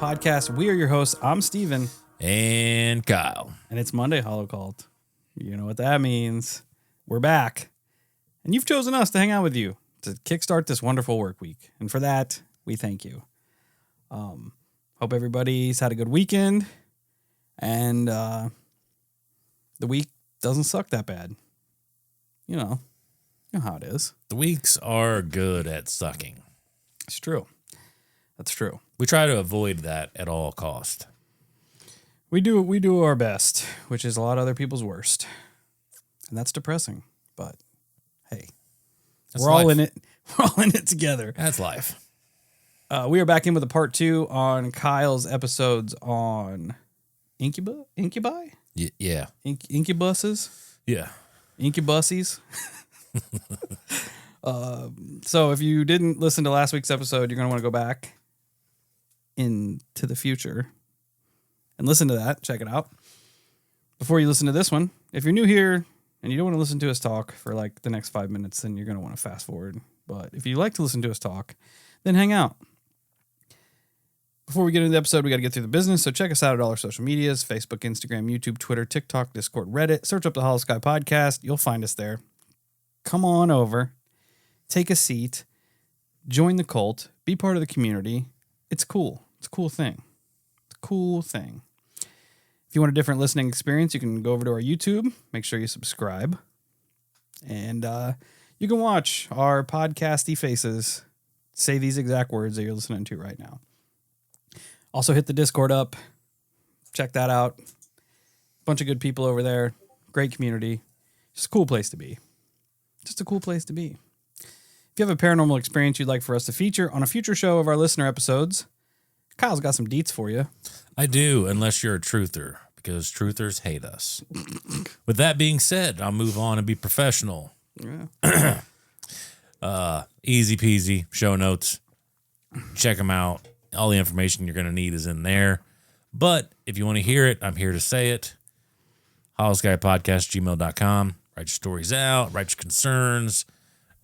Podcast. We are your hosts. I'm Steven. And Kyle. And it's Monday Holocult. You know what that means. We're back. And you've chosen us to hang out with you to kickstart this wonderful work week. And for that, we thank you. Hope everybody's had a good weekend. And the week doesn't suck that bad. You know how it is. The weeks are good at sucking. It's true. That's true. We try to avoid that at all cost. We do our best, which is a lot of other people's worst. And that's depressing. But hey, we're all in it. We're all in it together. That's life. We are back in with a part 2 on Kyle's episodes on Incubi? Yeah. Incubuses? Yeah. Incubuses? So if you didn't listen to last week's episode, you're going to want to go back into the future and listen to that. Check it out. Before you listen to this one, if you're new here and you don't want to listen to us talk for like the next 5 minutes, then you're going to want to fast forward. But if you like to listen to us talk, then hang out. Before we get into the episode, we got to get through the business. So check us out at all our social medias: Facebook, Instagram, YouTube, Twitter, TikTok, Discord, Reddit. Search up the Holosky Podcast. You'll find us there. Come on over. Take a seat. Join the cult. Be part of the community. It's cool. It's a cool thing. It's a cool thing. If you want a different listening experience, you can go over to our YouTube. Make sure you subscribe. And you can watch our podcasty faces say these exact words that you're listening to right now. Also hit the Discord up. Check that out. Bunch of good people over there. Great community. Just a cool place to be. Just a cool place to be. If you have a paranormal experience you'd like for us to feature on a future show of our listener episodes, Kyle's got some deets for you. I do, unless you're a truther, because truthers hate us. With that being said, I'll move on and be professional. Yeah. Easy peasy, show notes. Check them out. All the information you're going to need is in there. But if you want to hear it, I'm here to say it. holoskypodcast@gmail.com. Write your stories out. Write your concerns.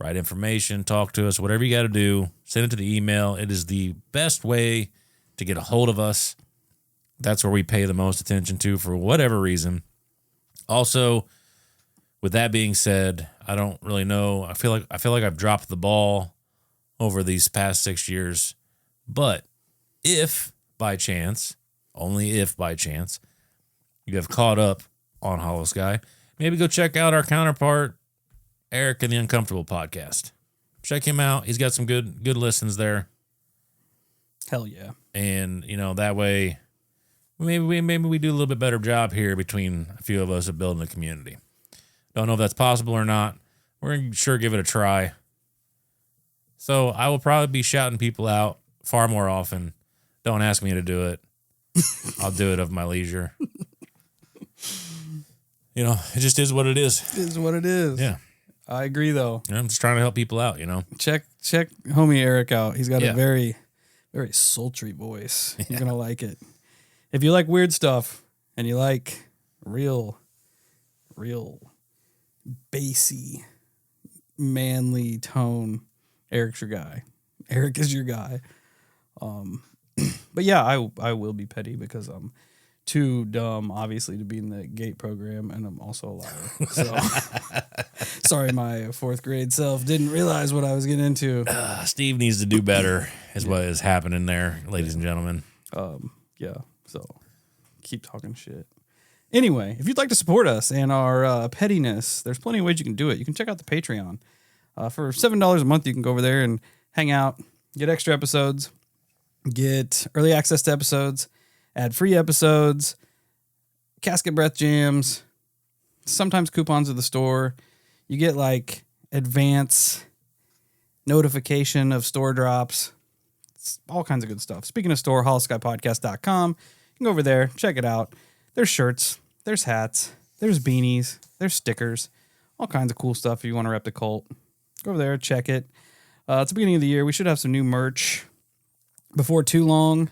Write information. Talk to us. Whatever you got to do. Send it to the email. It is the best way to get a hold of us. That's where we pay the most attention to for whatever reason. Also, with that being said, I don't really know. I feel like I've dropped the ball over these past 6 years. But if by chance, only if by chance, you have caught up on Holosky, maybe go check out our counterpart, Eric and the Uncomfortable Podcast. Check him out. He's got some good listens there. Hell yeah. And, that way, maybe we do a little bit better job here between a few of us of building a community. Don't know if that's possible or not. We're going to sure give it a try. So I will probably be shouting people out far more often. Don't ask me to do it. I'll do it of my leisure. It just is what it is. It is what it is. Yeah. I agree, though. I'm just trying to help people out, Check homie Eric out. He's got a very, very sultry voice. You're going to like it. If you like weird stuff and you like real bassy, manly tone, Eric's your guy. Eric is your guy. But yeah, I will be petty because I'm too dumb, obviously, to be in the GATE program, and I'm also a liar. So, sorry, my 4th grade self didn't realize what I was getting into. Steve needs to do better, is what is happening there, ladies and gentlemen. Yeah, so keep talking shit. Anyway, if you'd like to support us and our pettiness, there's plenty of ways you can do it. You can check out the Patreon. For $7 a month, you can go over there and hang out, get extra episodes, get early access to episodes, ad-free episodes, casket breath jams, sometimes coupons at the store. You get like advance notification of store drops. It's all kinds of good stuff. Speaking of store, holoskypodcast.com. You can go over there, check it out. There's shirts, there's hats, there's beanies, there's stickers, all kinds of cool stuff if you want to rep the cult. Go over there, check it. It's the beginning of the year. We should have some new merch before too long.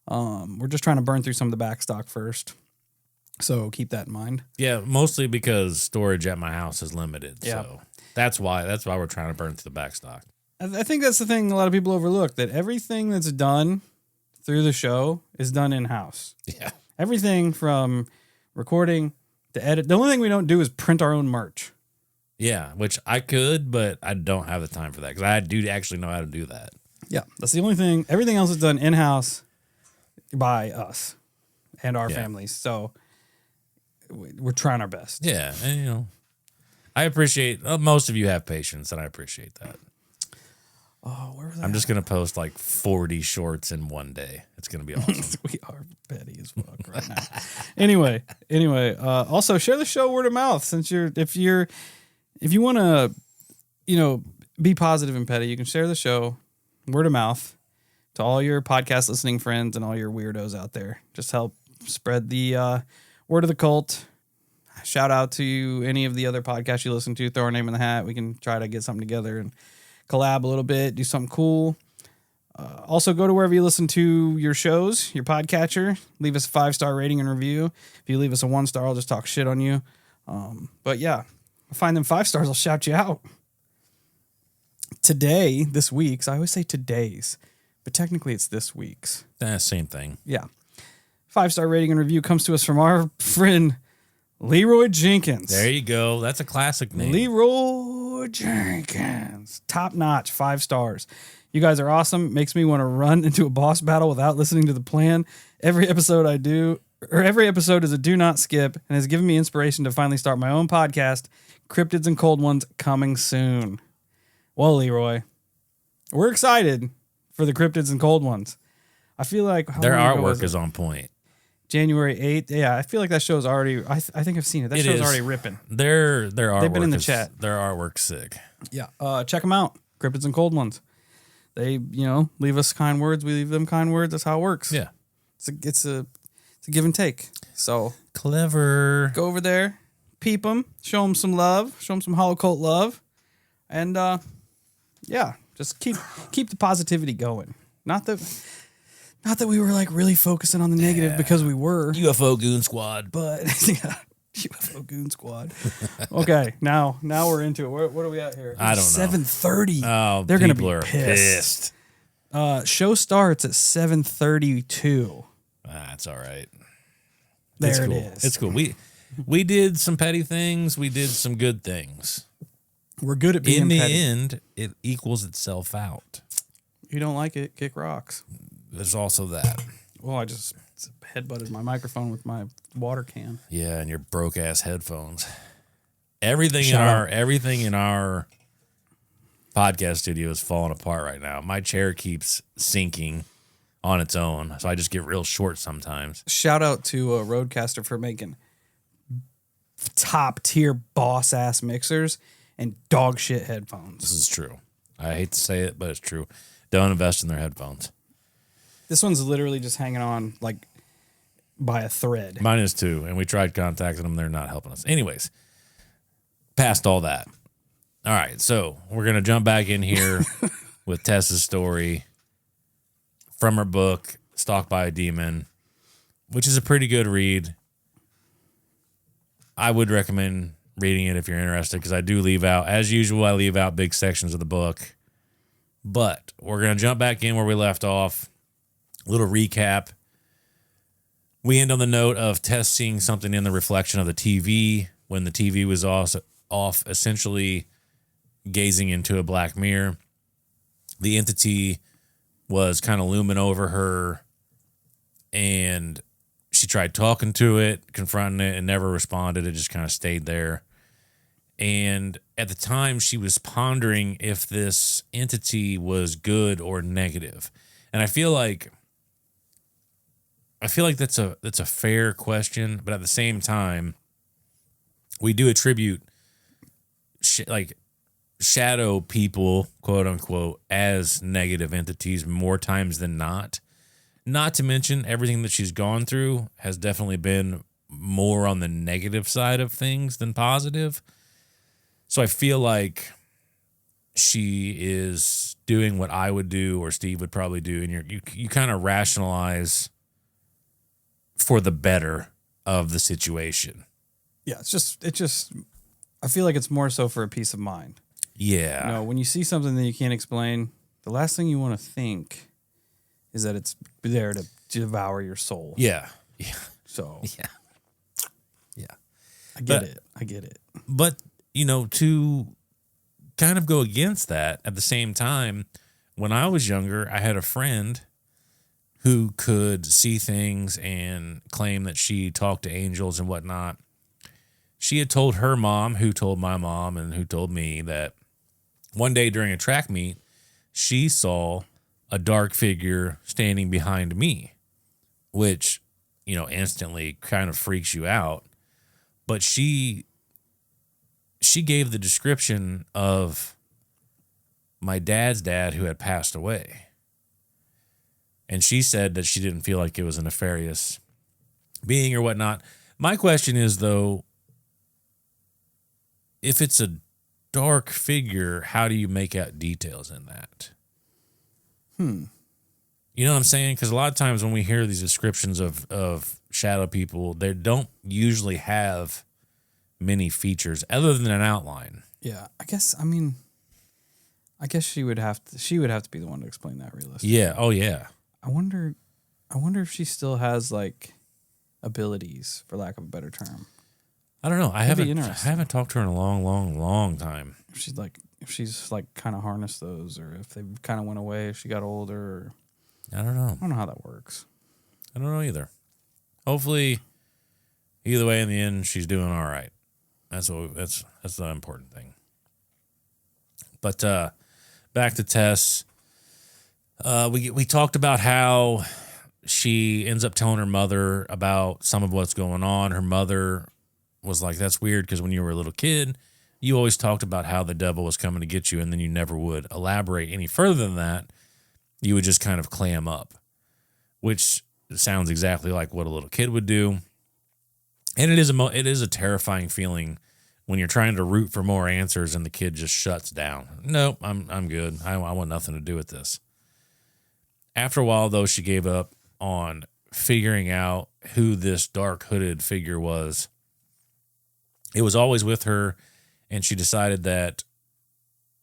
We're just trying to burn through some of the back stock first. So keep that in mind. Yeah, mostly because storage at my house is limited. Yeah. So that's why we're trying to burn through the back stock. I think that's the thing a lot of people overlook, that everything that's done through the show is done in-house. Yeah. Everything from recording to edit. The only thing we don't do is print our own merch. Yeah, which I could, but I don't have the time for that because I do actually know how to do that. Yeah, that's the only thing. Everything else is done in-house by us and our families. So we're trying our best. Yeah, and you know, I appreciate most of you have patience, and I appreciate that. Oh, where was I'm just gonna post like 40 shorts in one day. It's gonna be awesome. We are petty as fuck right now. Anyway. Also share the show word of mouth. Since if you want to, be positive and petty, you can share the show word of mouth to all your podcast listening friends and all your weirdos out there. Just help spread the word of the cult. Shout out to any of the other podcasts you listen to. Throw our name in the hat. We can try to get something together and collab a little bit, do something cool. Also, go to wherever you listen to your shows, your podcatcher. Leave us a 5-star rating and review. If you leave us a 1-star, I'll just talk shit on you. But yeah, I'll find them 5 stars. I'll shout you out. Today, this week's, I always say today's, but technically it's this week's. Same thing. Yeah. 5-star rating and review comes to us from our friend Leroy Jenkins. There you go. That's a classic name. Leroy Jenkins. Top notch, 5 stars. You guys are awesome. Makes me want to run into a boss battle without listening to the plan. Every episode is a do not skip and has given me inspiration to finally start my own podcast. Cryptids and Cold Ones coming soon. Well, Leroy, we're excited for the Cryptids and Cold Ones. I feel like their artwork is on point. January 8th. Yeah, I feel like that show's already, I think I've seen it. That show's already ripping. Their artwork They've been in the chat. Their artwork's sick. Yeah. Check them out. Cryptids and Cold Ones. They, leave us kind words. We leave them kind words. That's how it works. Yeah. It's a give and take. So clever. Go over there, peep them, show them some love, show them some Holocult love. And, just keep the positivity going. Not that we were like really focusing on the negative because we were. UFO Goon Squad. But yeah, UFO Goon Squad. Okay, now we're into it. What are we at here? I don't know. 7:30. Oh, they're gonna people be are pissed. Show starts at 7:32. That's all right. There it is. It's cool. We did some petty things. We did some good things. We're good at being petty. In the end, it equals itself out. You don't like it, kick rocks. There's also that. Well, I just headbutted my microphone with my water can. Yeah, and your broke ass headphones. Everything in our podcast studio is falling apart right now. My chair keeps sinking on its own, so I just get real short sometimes. Shout out to Rodecaster for making top tier boss ass mixers and dog shit headphones. This is true. I hate to say it, but it's true. Don't invest in their headphones. This one's literally just hanging on like by a thread. Mine is too, and we tried contacting them. They're not helping us. Anyways, past all that. All right, so we're going to jump back in here with Tess's story from her book, Stalked by a Demon, which is a pretty good read. I would recommend reading it if you're interested, because I do leave out, as usual, I leave out big sections of the book. But we're going to jump back in where we left off. A little recap. We end on the note of Tess seeing something in the reflection of the TV when the TV was off, essentially gazing into a black mirror. The entity was kind of looming over her, and she tried talking to it, confronting it, and never responded. It just kind of stayed there. And at the time, she was pondering if this entity was good or negative. And I feel like that's a fair question, but at the same time, we do attribute shadow people, quote unquote, as negative entities more times than not. Not to mention everything that she's gone through has definitely been more on the negative side of things than positive. So I feel like she is doing what I would do or Steve would probably do, and you kind of rationalize for the better of the situation. Yeah, it's just I feel like it's more so for a peace of mind. Yeah. When you see something that you can't explain, the last thing you want to think is that it's there to devour your soul. Yeah. Yeah. So Yeah. Yeah. I get it. But, to kind of go against that at the same time, when I was younger, I had a friend who could see things and claim that she talked to angels and whatnot. She had told her mom, who told my mom, and who told me that one day during a track meet, she saw a dark figure standing behind me, which, instantly kind of freaks you out. But she gave the description of my dad's dad who had passed away. And she said that she didn't feel like it was a nefarious being or whatnot. My question is, though, if it's a dark figure, how do you make out details in that? You know what I'm saying? Because a lot of times when we hear these descriptions of shadow people, they don't usually have many features other than an outline. Yeah, I guess she would have to be the one to explain that realistically. Yeah. Oh yeah. I wonder if she still has like abilities, for lack of a better term. I don't know. I haven't talked to her in a long, long, long time. If she's kind of harnessed those, or if they kind of went away if she got older. Or, I don't know. I don't know how that works. I don't know either. Hopefully, either way, in the end, she's doing all right. That's the important thing. But back to Tess. We talked about how she ends up telling her mother about some of what's going on. Her mother was like, "That's weird because when you were a little kid, you always talked about how the devil was coming to get you, and then you never would elaborate any further than that. You would just kind of clam up," which sounds exactly like what a little kid would do. And it is a terrifying feeling when you're trying to root for more answers and the kid just shuts down. Nope, I'm good. I want nothing to do with this. After a while, though, she gave up on figuring out who this dark hooded figure was. It was always with her, and she decided that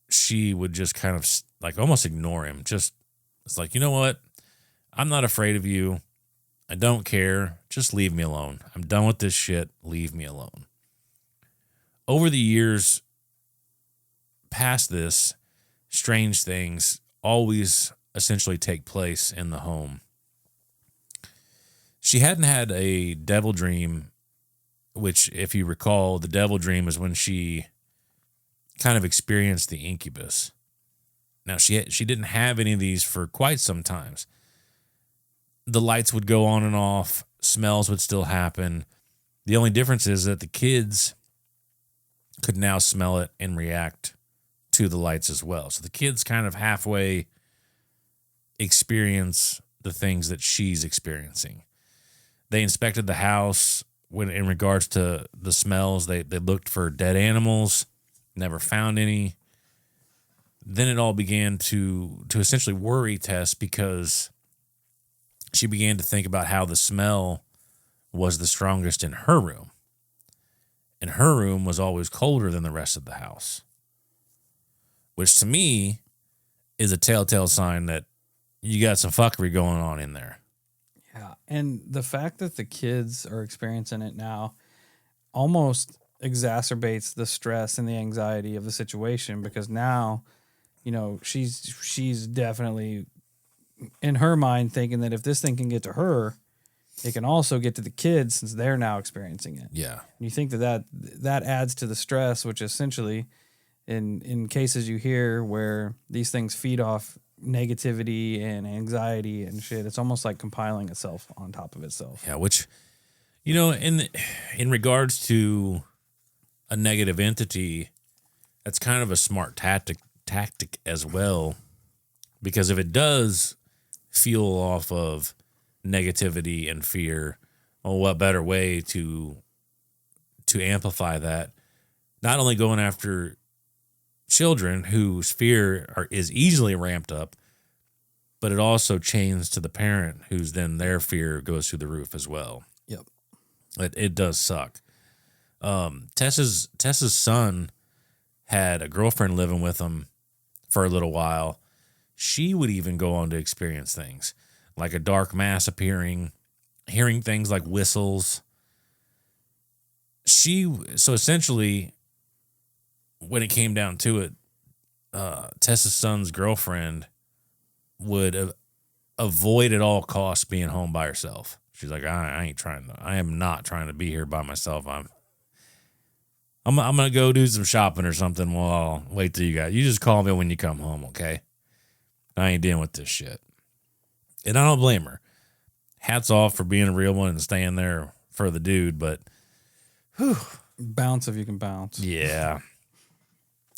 she would just kind of like almost ignore him. Just, it's like, you know what? I'm not afraid of you. I don't care. Just leave me alone. I'm done with this shit. Leave me alone. Over the years past this, strange things always essentially take place in the home. She hadn't had a devil dream, which, if you recall, the devil dream is when she kind of experienced the incubus. Now, she didn't have any of these for quite some times. The lights would go on and off. Smells would still happen. The only difference is that the kids could now smell it and react to the lights as well. So the kids kind of halfway experience the things that she's experiencing. They inspected the house in regards to the smells. They looked for dead animals, never found any. Then it all began to essentially worry Tess, because she began to think about how the smell was the strongest in her room. And her room was always colder than the rest of the house, which to me is a telltale sign that you got some fuckery going on in there. Yeah, and the fact that the kids are experiencing it now almost exacerbates the stress and the anxiety of the situation, because now, she's definitely in her mind thinking that if this thing can get to her, it can also get to the kids, since they're now experiencing it. Yeah. And you think that adds to the stress, which essentially in cases you hear where these things feed off negativity and anxiety and shit, it's almost like compiling itself on top of itself. Yeah, which, in regards to a negative entity, that's kind of a smart tactic as well, because if it does fuel off of negativity and fear, well, what better way to amplify that? Not only going after children whose fear is easily ramped up, but it also chains to the parent, whose then their fear goes through the roof as well. Yep. It does suck. Tess's son had a girlfriend living with him for a little while. She would even go on to experience things. like a dark mass appearing, hearing things like whistles. So essentially, when it came down to it, Tessa's son's girlfriend would avoid at all costs being home by herself. She's like, I am not trying to be here by myself. I'm gonna go do some shopping or something while I'll wait till you guys. You just call me when you come home, okay? I ain't dealing with this shit. And I don't blame her. Hats off for being a real one and staying there for the dude, but whew. Bounce if you can bounce. Yeah.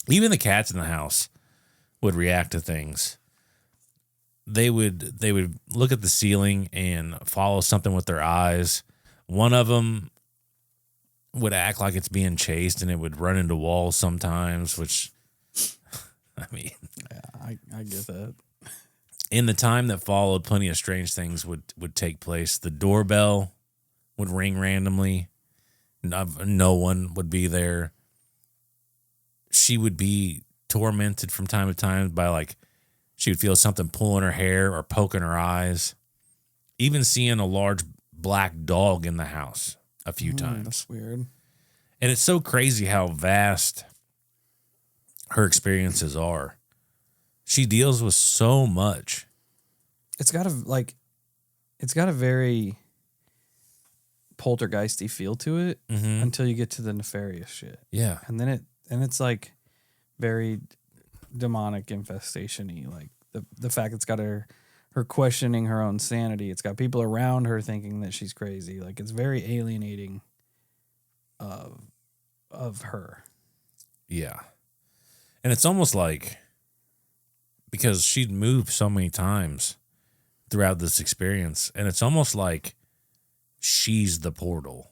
Even the cats in the house would react to things. They would look at the ceiling and follow something with their eyes. One of them would act like it's being chased, and it would run into walls sometimes, which, I mean. Yeah, I get that. In the time that followed, plenty of strange things would take place. The doorbell would ring randomly. No one would be there. She would be tormented from time to time by, like, she would feel something pulling her hair or poking her eyes. Even seeing a large black dog in the house a few times. That's weird. And it's so crazy how vast her experiences are. She deals with so much. It's got a very poltergeisty feel to it until you get to the nefarious shit. Yeah. And then it's like very demonic infestation-y. Like the fact it's got her questioning her own sanity. It's got people around her thinking that she's crazy. Like, it's very alienating of her. Yeah. And it's almost like, because she'd moved so many times throughout this experience, and it's almost like she's the portal.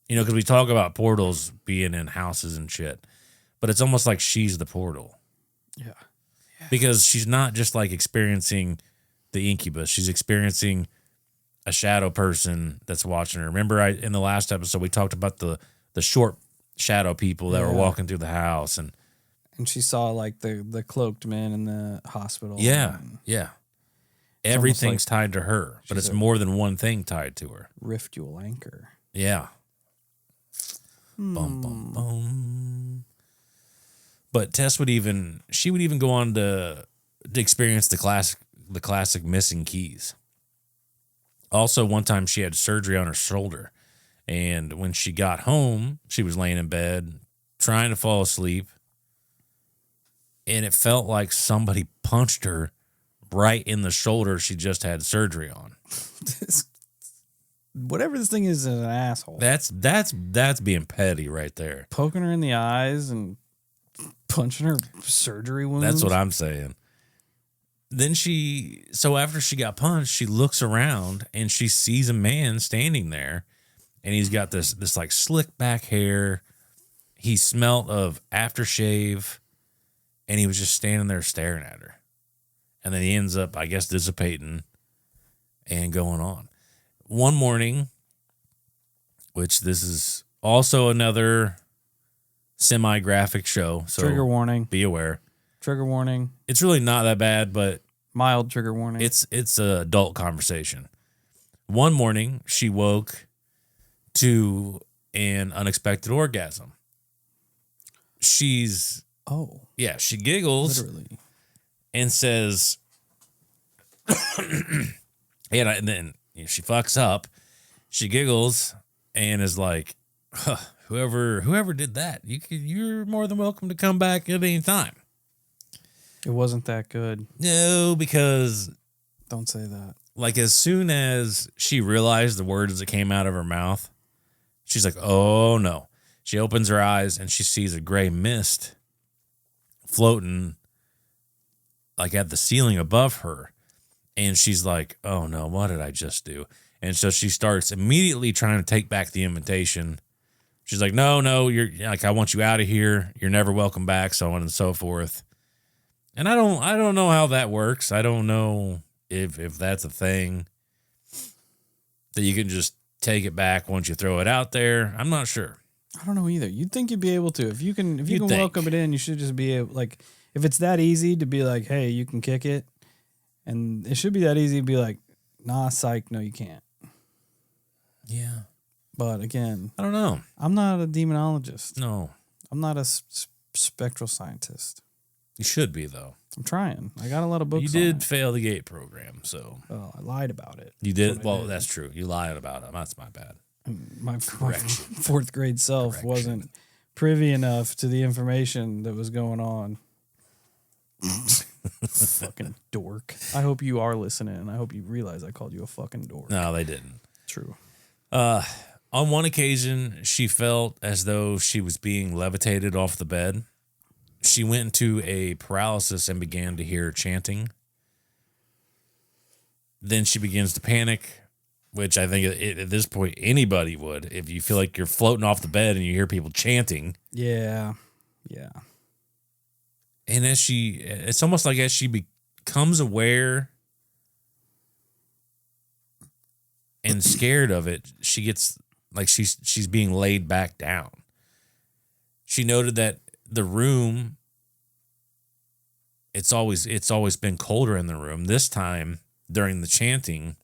You know, because we talk about portals being in houses and shit, but it's almost like she's the portal. Yeah. Because she's not just like experiencing the incubus. She's experiencing a shadow person that's watching her. Remember, in the last episode, we talked about the short shadow people that were walking through the house. And she saw, like, the cloaked men in the hospital. Yeah, yeah. Everything's tied to her, but it's more than one thing tied to her. Riftual anchor. Yeah. Bum, bum, bum. But Tess would even go on to experience the classic missing keys. Also, one time she had surgery on her shoulder, and when she got home, she was laying in bed trying to fall asleep, and it felt like somebody punched her right in the shoulder she just had surgery on. Whatever this thing is an asshole. That's being petty right there. Poking her in the eyes and punching her surgery wounds. That's what I'm saying. Then after she got punched, she looks around and she sees a man standing there, and he's got this like slick back hair. He smelled of aftershave, and he was just standing there staring at her. And then he ends up, I guess, dissipating and going on. One morning, which this is also another semi-graphic show. So trigger warning. Be aware. Trigger warning. It's really not that bad, but mild trigger warning. It's an adult conversation. One morning, she woke to an unexpected orgasm. She giggles. Literally. And says, and then she fucks up. She giggles and is like, whoever did that, you're more than welcome to come back at any time. It wasn't that good. No, because don't say that. Like, as soon as she realized the words that came out of her mouth, she's like, oh no. She opens her eyes and she sees a gray mist floating like at the ceiling above her. And she's like, oh no, what did I just do? And so she starts immediately trying to take back the invitation. She's like, no, you're like, I want you out of here. You're never welcome back, so on and so forth. And I don't know how that works. I don't know if that's a thing that you can just take it back once you throw it out there. I'm not sure. I don't know either. You'd think you'd be able to. If you can welcome it in, you should just be able, like, if it's that easy to be like, hey, you can kick it, and it should be that easy to be like, Nah, psych. No, you can't. Yeah. But again, I don't know. I'm not a demonologist. No. I'm not a spectral scientist. You should be, though. I'm trying. I got a lot of books. You did fail the GATE program, so. Oh, I lied about it. You did? Well, that's true. You lied about it. That's my bad. My fourth grade self wasn't privy enough to the information that was going on. Fucking dork. I hope you are listening, and I hope you realize I called you a fucking dork. No, they didn't. True. On one occasion, she felt as though she was being levitated off the bed. She went into a paralysis and began to hear chanting. Then she begins to panic, which I think at this point anybody would. If you feel like you're floating off the bed and you hear people chanting. Yeah. Yeah. And it's almost like as she becomes aware and scared of it, she gets like she's being laid back down. She noted that the room, it's always been colder in the room. This time during the chanting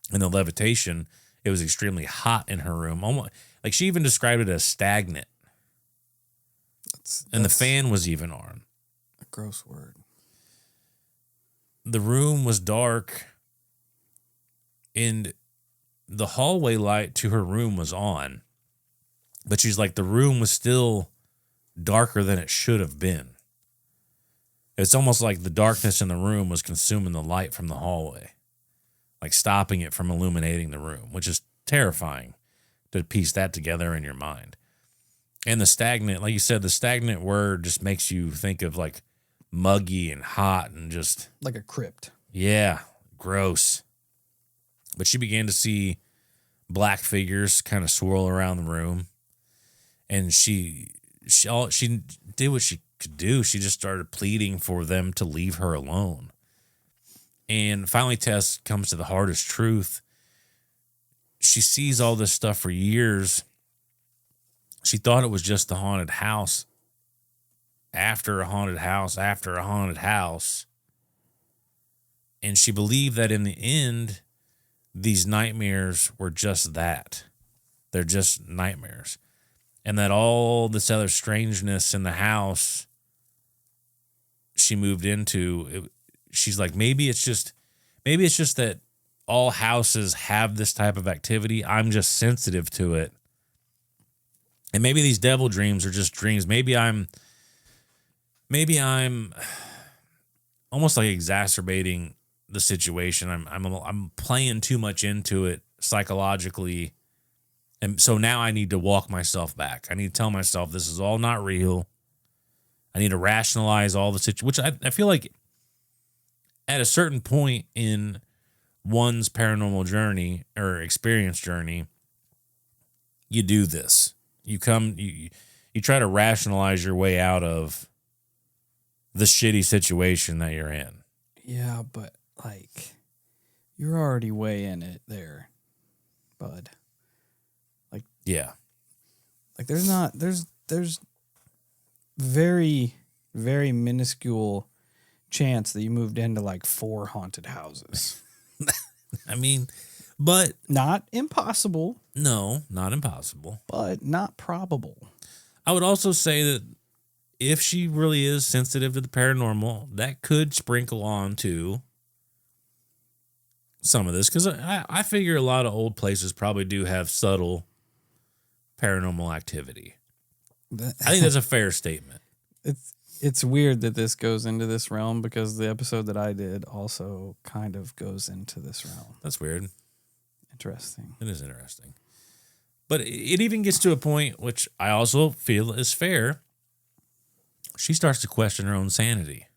and the levitation, it was extremely hot in her room. Almost like she even described it as stagnant. And the fan was even on. A gross word. The room was dark, and the hallway light to her room was on. But she's like, the room was still darker than it should have been. It's almost like the darkness in the room was consuming the light from the hallway, like stopping it from illuminating the room, which is terrifying to piece that together in your mind. And the stagnant, like you said, the stagnant word just makes you think of like muggy and hot and just like a crypt. Yeah, gross. But she began to see black figures kind of swirl around the room, and she did what she could do. She just started pleading for them to leave her alone. And finally, Tess comes to the hardest truth. She sees all this stuff for years. She thought it was just the haunted house after a haunted house after a haunted house. And she believed that in the end, these nightmares were just that. They're just nightmares. And that all this other strangeness in the house she moved into, she's like, maybe it's just that all houses have this type of activity. I'm just sensitive to it. And maybe these devil dreams are just dreams. Maybe I'm almost like exacerbating the situation. I'm playing too much into it psychologically. And so now I need to walk myself back. I need to tell myself this is all not real. I need to rationalize all the situation, which I feel like at a certain point in one's paranormal journey or experience journey, you do this. You try to rationalize your way out of the shitty situation that you're in. Yeah, but like you're already way in it there, bud. Like yeah. Like there's very, very minuscule chance that you moved into like 4 haunted houses. I mean, but not impossible. No, not impossible. But not probable. I would also say that if she really is sensitive to the paranormal, that could sprinkle on to some of this. Because I figure a lot of old places probably do have subtle paranormal activity. I think that's a fair statement. It's weird that this goes into this realm because the episode that I did also kind of goes into this realm. That's weird. Interesting. It is interesting. But it even gets to a point, which I also feel is fair. She starts to question her own sanity.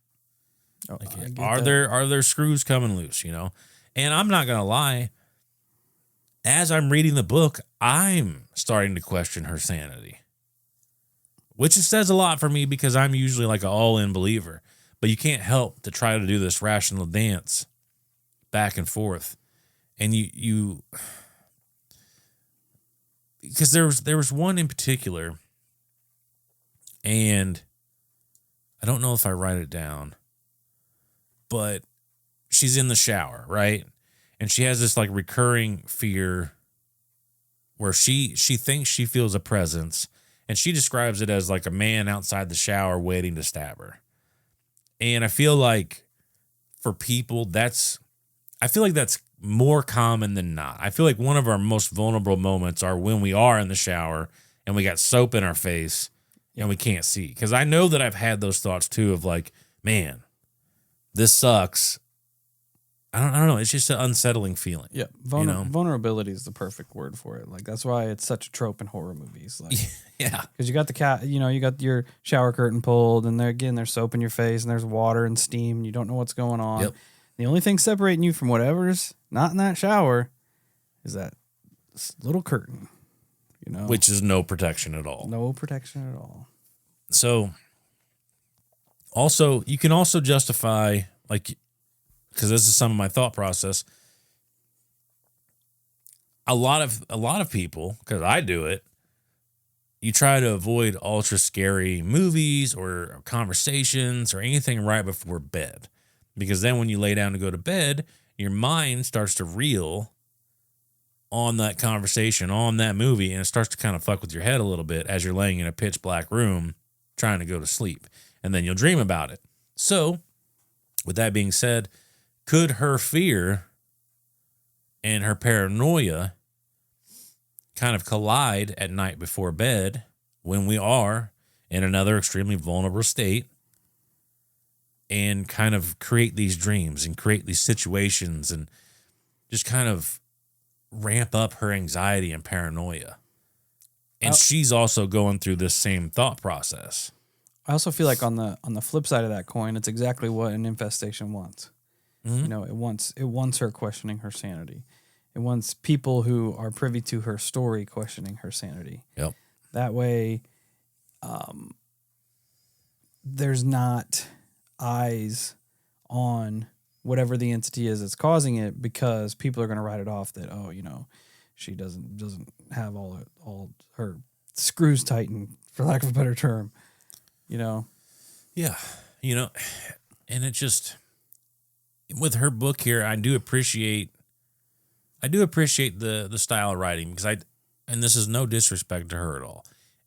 Oh, like, are there screws coming loose, you know? And I'm not going to lie. As I'm reading the book, I'm starting to question her sanity. Which says a lot for me because I'm usually like an all-in believer. But you can't help to try to do this rational dance back and forth. And you because there was one in particular, and I don't know if I write it down, but she's in the shower, right? And she has this like recurring fear where she thinks she feels a presence, and she describes it as like a man outside the shower waiting to stab her. And I feel like for people, I feel like that's more common than not. I feel like one of our most vulnerable moments are when we are in the shower and we got soap in our face and we can't see. Because I know that I've had those thoughts too of like, man, this sucks. I don't know. It's just an unsettling feeling. Yeah, vulnerability is the perfect word for it. Like that's why it's such a trope in horror movies. Like, yeah, because you got the cat, you got your shower curtain pulled, and there's soap in your face, and there's water and steam, and you don't know what's going on. Yep. The only thing separating you from whatever's not in that shower is that little curtain. Which is no protection at all. No protection at all. So, also, you can also justify like. Because this is some of my thought process. A lot of people, because I do it, you try to avoid ultra scary movies or conversations or anything right before bed. Because then when you lay down to go to bed, your mind starts to reel on that conversation, on that movie, and it starts to kind of fuck with your head a little bit as you're laying in a pitch black room trying to go to sleep. And then you'll dream about it. So, with that being said, could her fear and her paranoia kind of collide at night before bed when we are in another extremely vulnerable state and kind of create these dreams and create these situations and just kind of ramp up her anxiety and paranoia? And she's also going through this same thought process. I also feel like on the flip side of that coin, it's exactly what an infestation wants. Mm-hmm. It wants her questioning her sanity. It wants people who are privy to her story questioning her sanity. Yep. That way, there's not eyes on whatever the entity is that's causing it, because people are going to write it off that, she doesn't have all her screws tightened, for lack of a better term. Yeah. And it just, with her book here, I do appreciate the style of writing, because and this is no disrespect to her at all.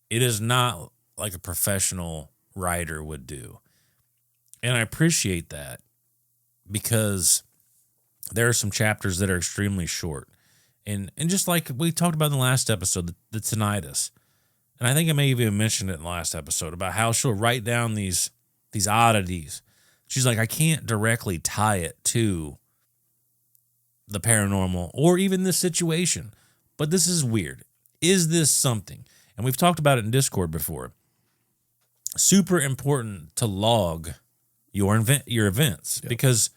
It is not like a professional writer would do. And I appreciate that, because there are some chapters that are extremely short. And just like we talked about in the last episode, the tinnitus. And I think I may even mentioned it in the last episode about how she'll write down these oddities. She's like, I can't directly tie it to the paranormal or even this situation, but this is weird. Is this something? And we've talked about it in Discord before. Super important to log your events, because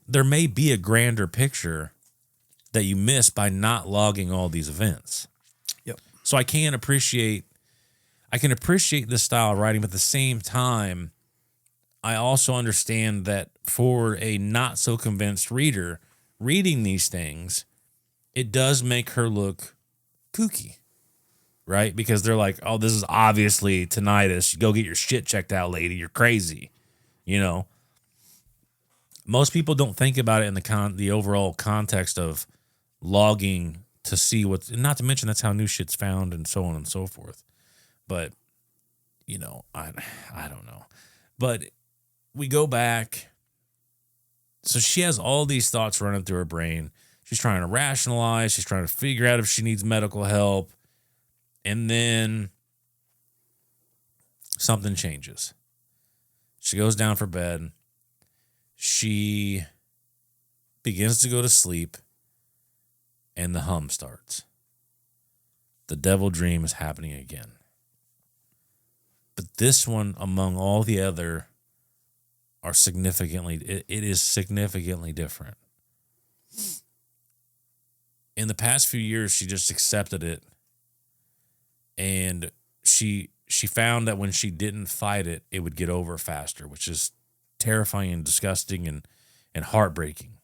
there may be a grander picture that you miss by not logging all these events. Yep. So I can appreciate this style of writing, but at the same time, I also understand that for a not so convinced reader reading these things, it does make her look kooky, right? Because they're like, oh, this is obviously tinnitus. Go get your shit checked out, lady. You're crazy. Most people don't think about it in the overall context of logging to see what's, and not to mention that's how new shit's found and so on and so forth. But, I don't know. But we go back. So she has all these thoughts running through her brain. She's trying to rationalize. She's trying to figure out if she needs medical help. And then something changes. She goes down for bed. She begins to go to sleep. And the hum starts. The devil dream is happening again. But this one, among all the other, it is significantly different. In the past few years, she just accepted it. And she found that when she didn't fight it, it would get over faster, which is terrifying and disgusting and heartbreaking.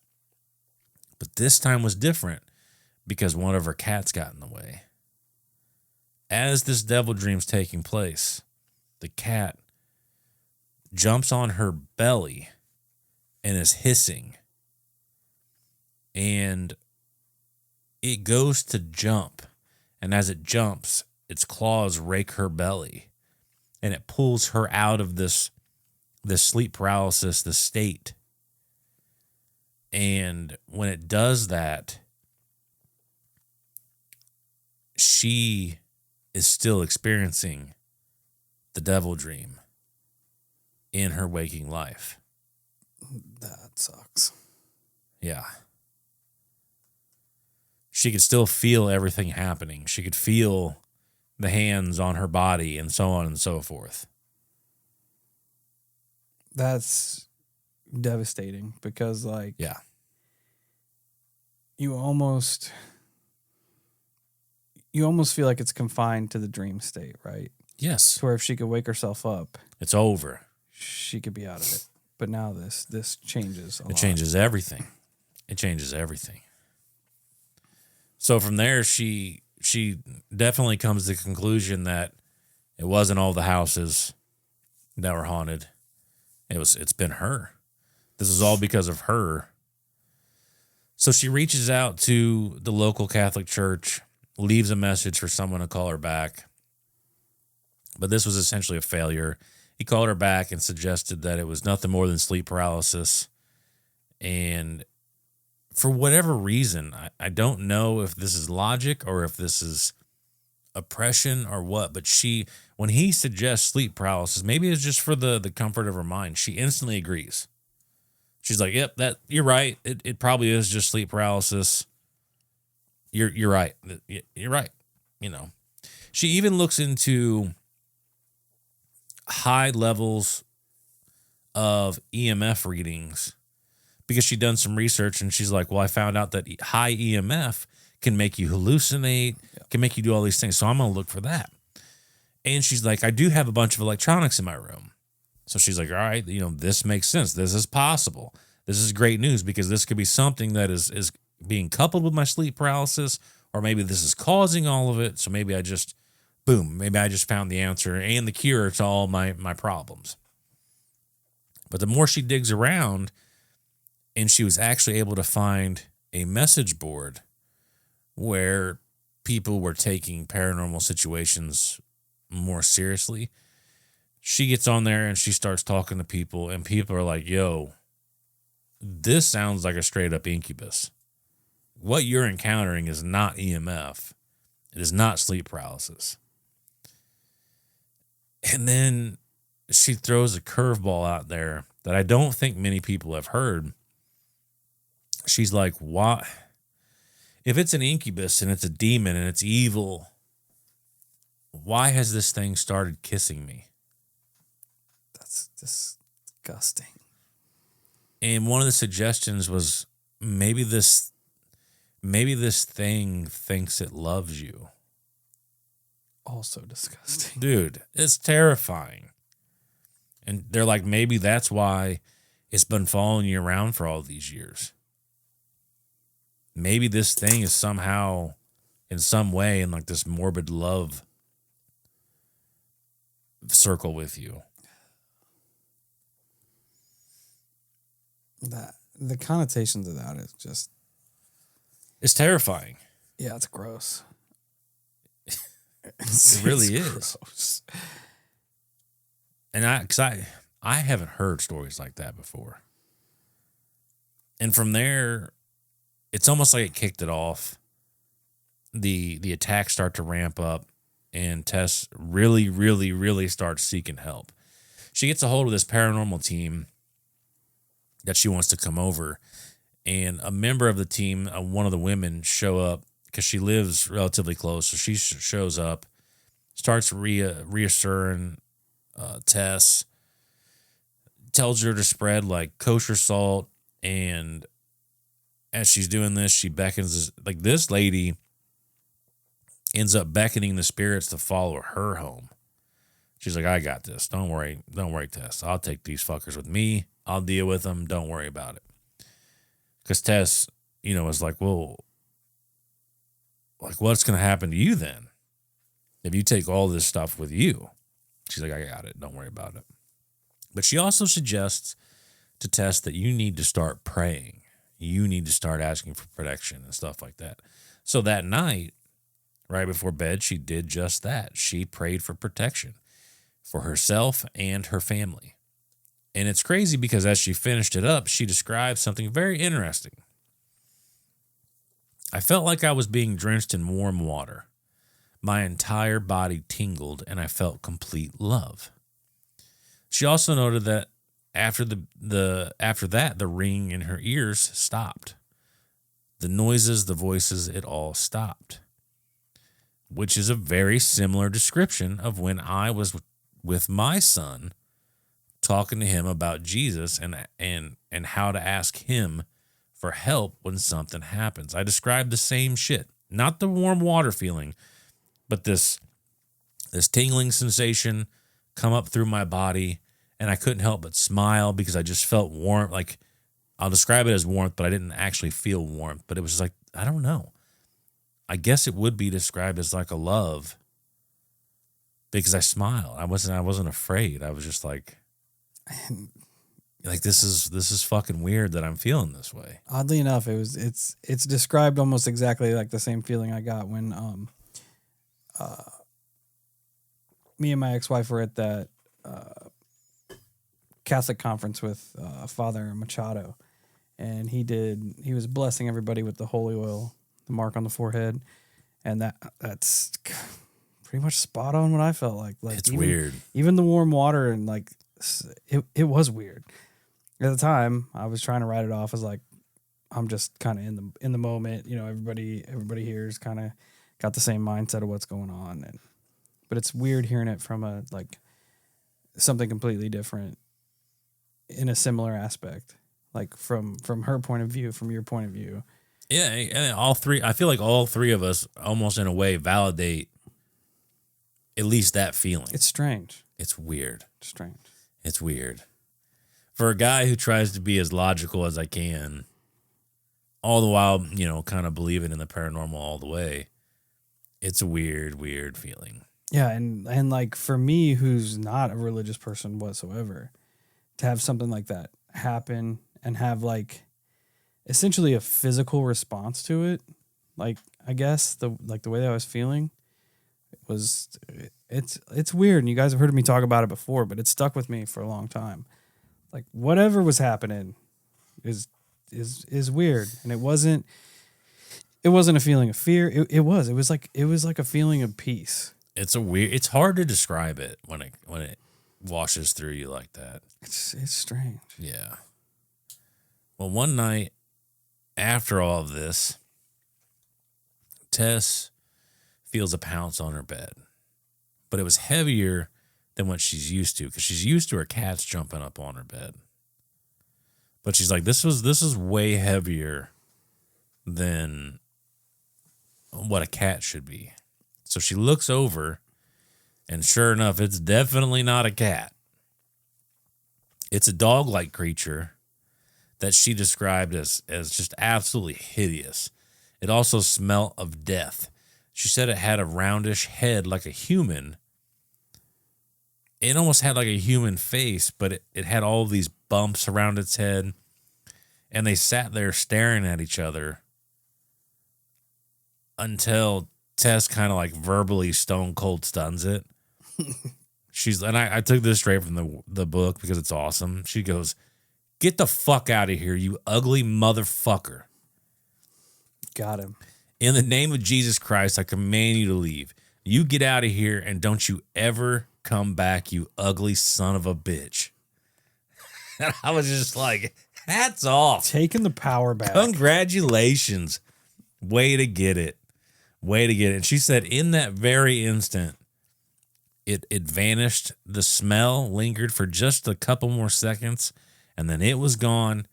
But this time was different because one of her cats got in the way. As this devil dream's taking place, the cat jumps on her belly and is hissing. and it goes to jump. And as it jumps, its claws rake her belly, and it pulls her out of this sleep paralysis, this state. And when it does that, she is still experiencing the devil dream in her waking life. That sucks. Yeah. She could still feel everything happening. She could feel the hands on her body and so on and so forth. That's devastating because, like, Yeah. you almost feel like it's confined to the dream state, right? Yes. To where if she could wake herself up, It's over. she could be out of it. But now this changes a lot. It changes everything. It changes everything. So from there, she definitely comes to the conclusion that it wasn't all the houses that were haunted. It's been her. This is all because of her. So she reaches out to the local Catholic church, leaves a message for someone to call her back. But this was essentially a failure. He called her back and suggested that it was nothing more than sleep paralysis. And for whatever reason, I don't know if this is logic or if this is oppression or what, but when he suggests sleep paralysis, maybe it's just for the comfort of her mind, she instantly agrees. She's like, yep, you're right. It probably is just sleep paralysis. You're right. You're right. You know, she even looks into high levels of EMF readings because she'd done some research, and she's like, well, I found out that high EMF can make you hallucinate, can make you do all these things. So I'm going to look for that. And she's like, I do have a bunch of electronics in my room. So she's like, all right, this makes sense. This is possible. This is great news because this could be something that is being coupled with my sleep paralysis, or maybe this is causing all of it. So maybe I just found the answer and the cure to all my problems. But the more she digs around, and she was actually able to find a message board where people were taking paranormal situations more seriously. She gets on there and she starts talking to people, and people are like, yo, this sounds like a straight up incubus. What you're encountering is not EMF. It is not sleep paralysis. And then she throws a curveball out there that I don't think many people have heard. She's like, why? If it's an incubus and it's a demon and it's evil, why has this thing started kissing me? That's disgusting. And one of the suggestions was maybe this thing thinks it loves you. Also disgusting. Dude, it's terrifying. And they're like, maybe that's why it's been following you around for all these years. Maybe this thing is somehow, in some way, in like this morbid love circle with you. That the connotations of that is just, it's terrifying. yeah, it's gross. It really is. Gross. And I haven't heard stories like that before. And from there, it's almost like it kicked it off. The attacks start to ramp up, and Tess really, really, really starts seeking help. She gets a hold of this paranormal team that she wants to come over, and a member of the team, one of the women, show up because she lives relatively close. So she shows up, starts reassuring Tess, tells her to spread like kosher salt, and as she's doing this, she beckons this lady ends up beckoning the spirits to follow her home. She's like, I got this. Don't worry, Tess. I'll take these fuckers with me. I'll deal with them. Don't worry about it. Because Tess, was like, well, like, what's going to happen to you then if you take all this stuff with you? She's like, I got it. Don't worry about it. But she also suggests to Tess that you need to start praying. You need to start asking for protection and stuff like that. So that night, right before bed, she did just that. She prayed for protection for herself and her family. And it's crazy because as she finished it up, she described something very interesting. I felt like I was being drenched in warm water. My entire body tingled and I felt complete love. She also noted that after that, the ringing in her ears stopped. The noises, the voices, it all stopped. Which is a very similar description of when I was with my son talking to him about Jesus and how to ask him for help when something happens. I described the same shit. Not the warm water feeling, but this tingling sensation come up through my body, and I couldn't help but smile because I just felt warm. Like, I'll describe it as warmth, but I didn't actually feel warmth. But it was like, I don't know. I guess it would be described as like a love because I smiled. I wasn't afraid. I was just like this is fucking weird that I'm feeling this way. Oddly enough, it's described almost exactly like the same feeling I got when me and my ex-wife were at that Catholic conference with Father Machado, and he was blessing everybody with the holy oil, the mark on the forehead, and that's pretty much spot on what I felt like. Like, it's weird. Even the warm water and like it was weird. At the time, I was trying to write it off as like I'm just kind of in the moment. You know, everybody here is kind of got the same mindset of what's going on, but it's weird hearing it from a like something completely different in a similar aspect, like from her point of view, from your point of view. Yeah, and I feel like all three of us almost in a way validate at least that feeling. It's strange. It's weird. Strange. It's weird. For a guy who tries to be as logical as I can, all the while, you know, kind of believing in the paranormal all the way, it's a weird, weird feeling. Yeah, and like for me, who's not a religious person whatsoever, to have something like that happen and have like essentially a physical response to it, like I guess the way that I was feeling it's weird. And you guys have heard me talk about it before, but it stuck with me for a long time. Like whatever was happening is weird, and it wasn't a feeling of fear. It was like a feeling of peace. It's hard to describe it when it washes through you like that. It's strange. Yeah. Well, one night after all of this, Tess feels a pounce on her bed, but it was heavier than what she's used to because she's used to her cats jumping up on her bed. But she's like, this is way heavier than what a cat should be. So she looks over, and sure enough, it's definitely not a cat. It's a dog-like creature that she described as just absolutely hideous. It also smelled of death. She said it had a roundish head like a human. It almost had like a human face, but it had all these bumps around its head. And they sat there staring at each other until Tess kind of like verbally stone cold stuns it. I took this straight from the book because it's awesome. She goes, "Get the fuck out of here, you ugly motherfucker." Got him. "In the name of Jesus Christ, I command you to leave. You get out of here and don't you ever come back, you ugly son of a bitch." And I was just like, hats off. Taking the power back. Congratulations. Way to get it. Way to get it. And she said in that very instant, it vanished. The smell lingered for just a couple more seconds, and then it was gone.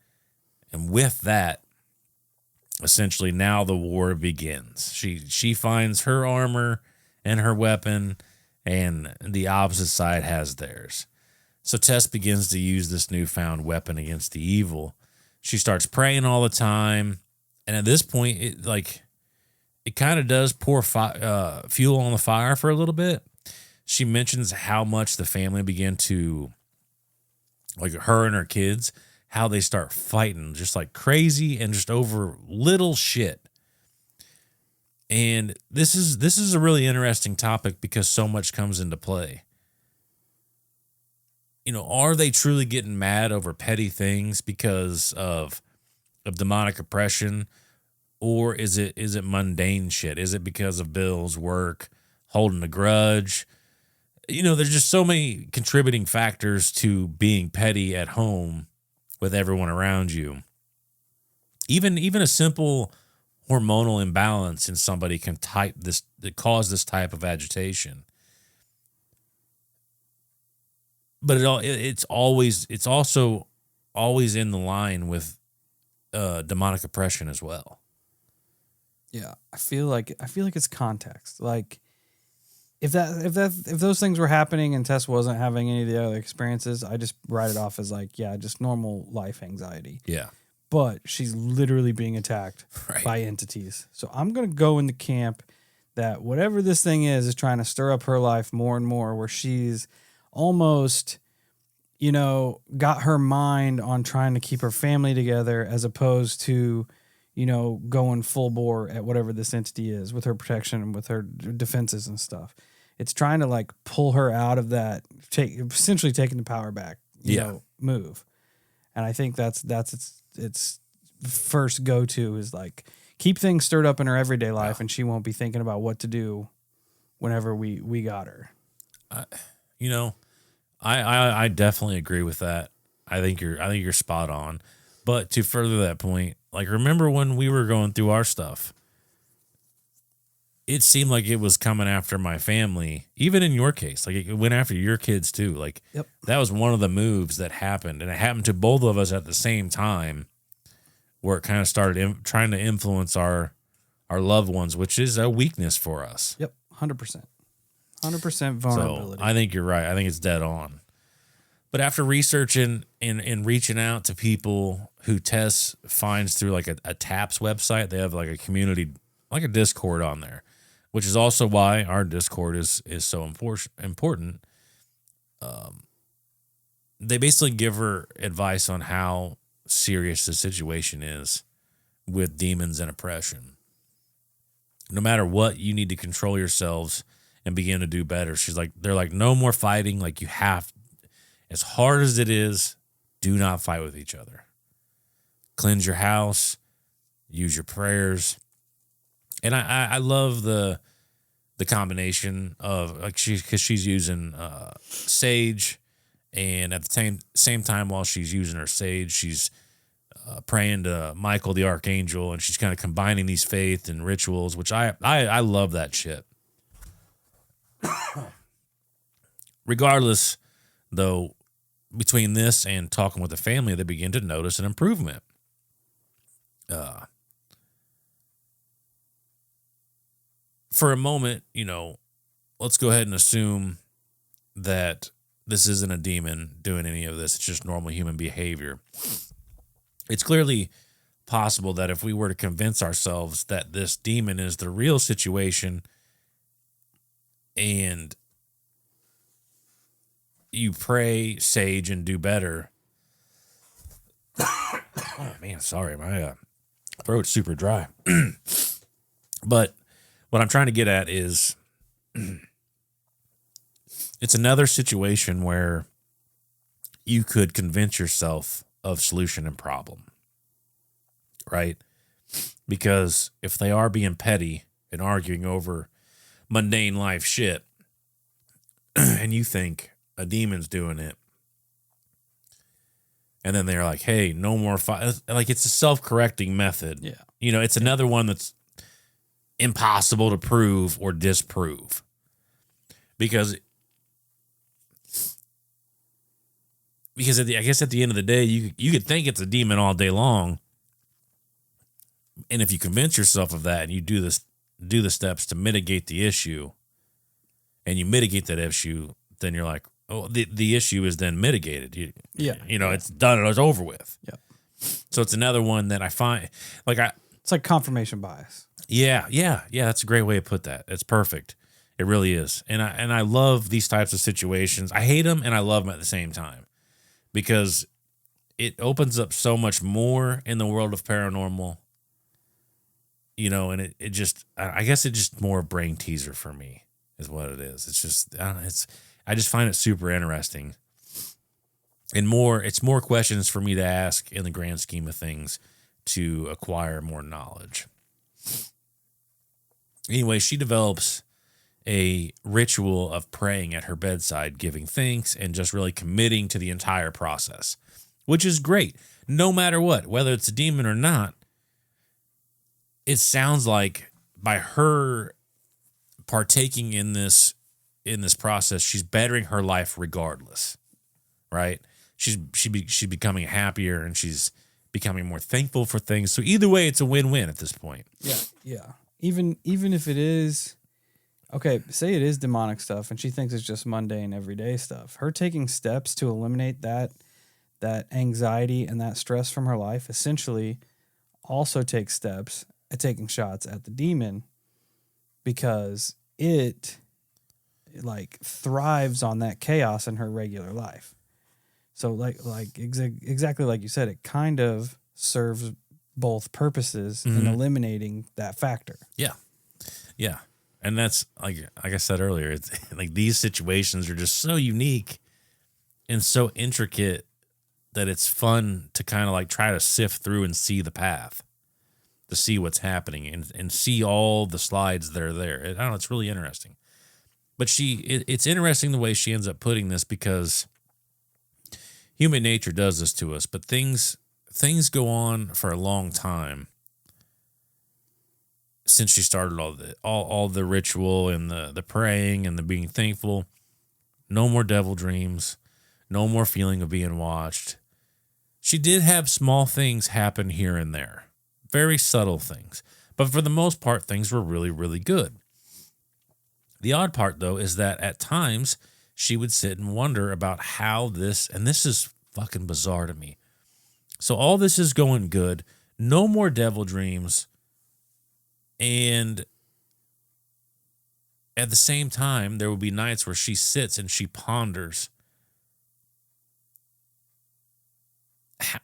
And with that, essentially now the war begins. She finds her armor and her weapon, and the opposite side has theirs. So Tess begins to use this newfound weapon against the evil. She starts praying all the time, and at this point, it kind of does pour fuel on the fire for a little bit. She mentions how much the family began to, like her and her kids, how they start fighting just like crazy and just over little shit. And this is a really interesting topic because so much comes into play. You know, are they truly getting mad over petty things because of demonic oppression, or is it mundane shit? Is it because of bills, work, holding a grudge? You know, there's just so many contributing factors to being petty at home with everyone around you. Even a simple hormonal imbalance in somebody can cause this type of agitation. But it's also always in the line with demonic oppression as well. Yeah, I feel like it's context. Like if those things were happening and Tess wasn't having any of the other experiences, I just write it off as like, yeah, just normal life anxiety. Yeah. But she's literally being attacked by entities. So I'm going to go in the camp that whatever this thing is trying to stir up her life more and more, where she's almost, you know, got her mind on trying to keep her family together as opposed to, you know, going full bore at whatever this entity is with her protection and with her defenses and stuff. It's trying to like pull her out of that, essentially taking the power back, you know, move. And I think that's its first go-to is like keep things stirred up in her everyday life, and she won't be thinking about what to do whenever we got her. You know, I definitely agree with that. I think you're spot on. But to further that point, like remember when we were going through our stuff, it seemed like it was coming after my family, even in your case. Like it went after your kids too. Like that was one of the moves that happened, and it happened to both of us at the same time, where it kind of started trying to influence our loved ones, which is a weakness for us. Yep, 100%. 100% vulnerability. So I think you're right. I think it's dead on. But after researching and reaching out to people who Tess finds through like a TAPS website, they have like a community, like a Discord on there, which is also why our Discord is so important. They basically give her advice on how serious the situation is with demons and oppression. No matter what, you need to control yourselves and begin to do better. They're like, no more fighting. Like you have, as hard as it is, do not fight with each other. Cleanse your house, use your prayers. And I love the combination of like because she's using sage, and at the same time while she's using her sage, she's praying to Michael the Archangel, and she's kind of combining these faith and rituals, which I love that shit. Regardless, though, between this and talking with the family, they begin to notice an improvement. For a moment, you know, let's go ahead and assume that this isn't a demon doing any of this. It's just normal human behavior. It's clearly possible that if we were to convince ourselves that this demon is the real situation, and you pray, sage, and do better. Oh man, sorry, my throat's super dry. But what I'm trying to get at is it's another situation where you could convince yourself of solution and problem, right? Because if they are being petty and arguing over mundane life shit, and you think a demon's doing it, and then they're like, hey, no more fight. Like, it's a self-correcting method. Yeah. You know, it's another one that's impossible to prove or disprove. Because I guess at the end of the day, you could think it's a demon all day long. And if you convince yourself of that and you do the steps to mitigate the issue, and you mitigate that issue, then you're like, oh, the issue is then mitigated. You know, it's done. It's over with. Yeah. So it's another one that I find it's like confirmation bias. Yeah. That's a great way to put that. It's perfect. It really is. And I love these types of situations. I hate them and I love them at the same time, because it opens up so much more in the world of paranormal. And it just, I guess it just more a brain teaser for me is what it is. It's just, I don't know, I just find it super interesting. And it's more questions for me to ask in the grand scheme of things to acquire more knowledge. Anyway, she develops a ritual of praying at her bedside, giving thanks, and just really committing to the entire process, which is great. No matter what, whether it's a demon or not, it sounds like by her partaking in this process, she's bettering her life regardless, right? She's becoming happier, and she's becoming more thankful for things. So either way, it's a win-win at this point. Yeah. Even if it is, okay, say it is demonic stuff and she thinks it's just mundane everyday stuff. Her taking steps to eliminate that anxiety and that stress from her life essentially also takes steps at taking shots at the demon, because it like thrives on that chaos in her regular life. So exactly like you said, it kind of serves both purposes in eliminating that factor. Yeah. And that's like I said earlier, it's like these situations are just so unique and so intricate that it's fun to kind of like try to sift through and see the path, to see what's happening and see all the slides that are there. I don't know, it's really interesting. But it's interesting the way she ends up putting this, because human nature does this to us, but things go on for a long time since she started all the ritual and the praying and the being thankful. No more devil dreams, no more feeling of being watched. She did have small things happen here and there, very subtle things, but for the most part, things were really, really good. The odd part, though, is that at times she would sit and wonder about how this, and this is fucking bizarre to me. So all this is going good, no more devil dreams, and at the same time, there will be nights where she sits and she ponders,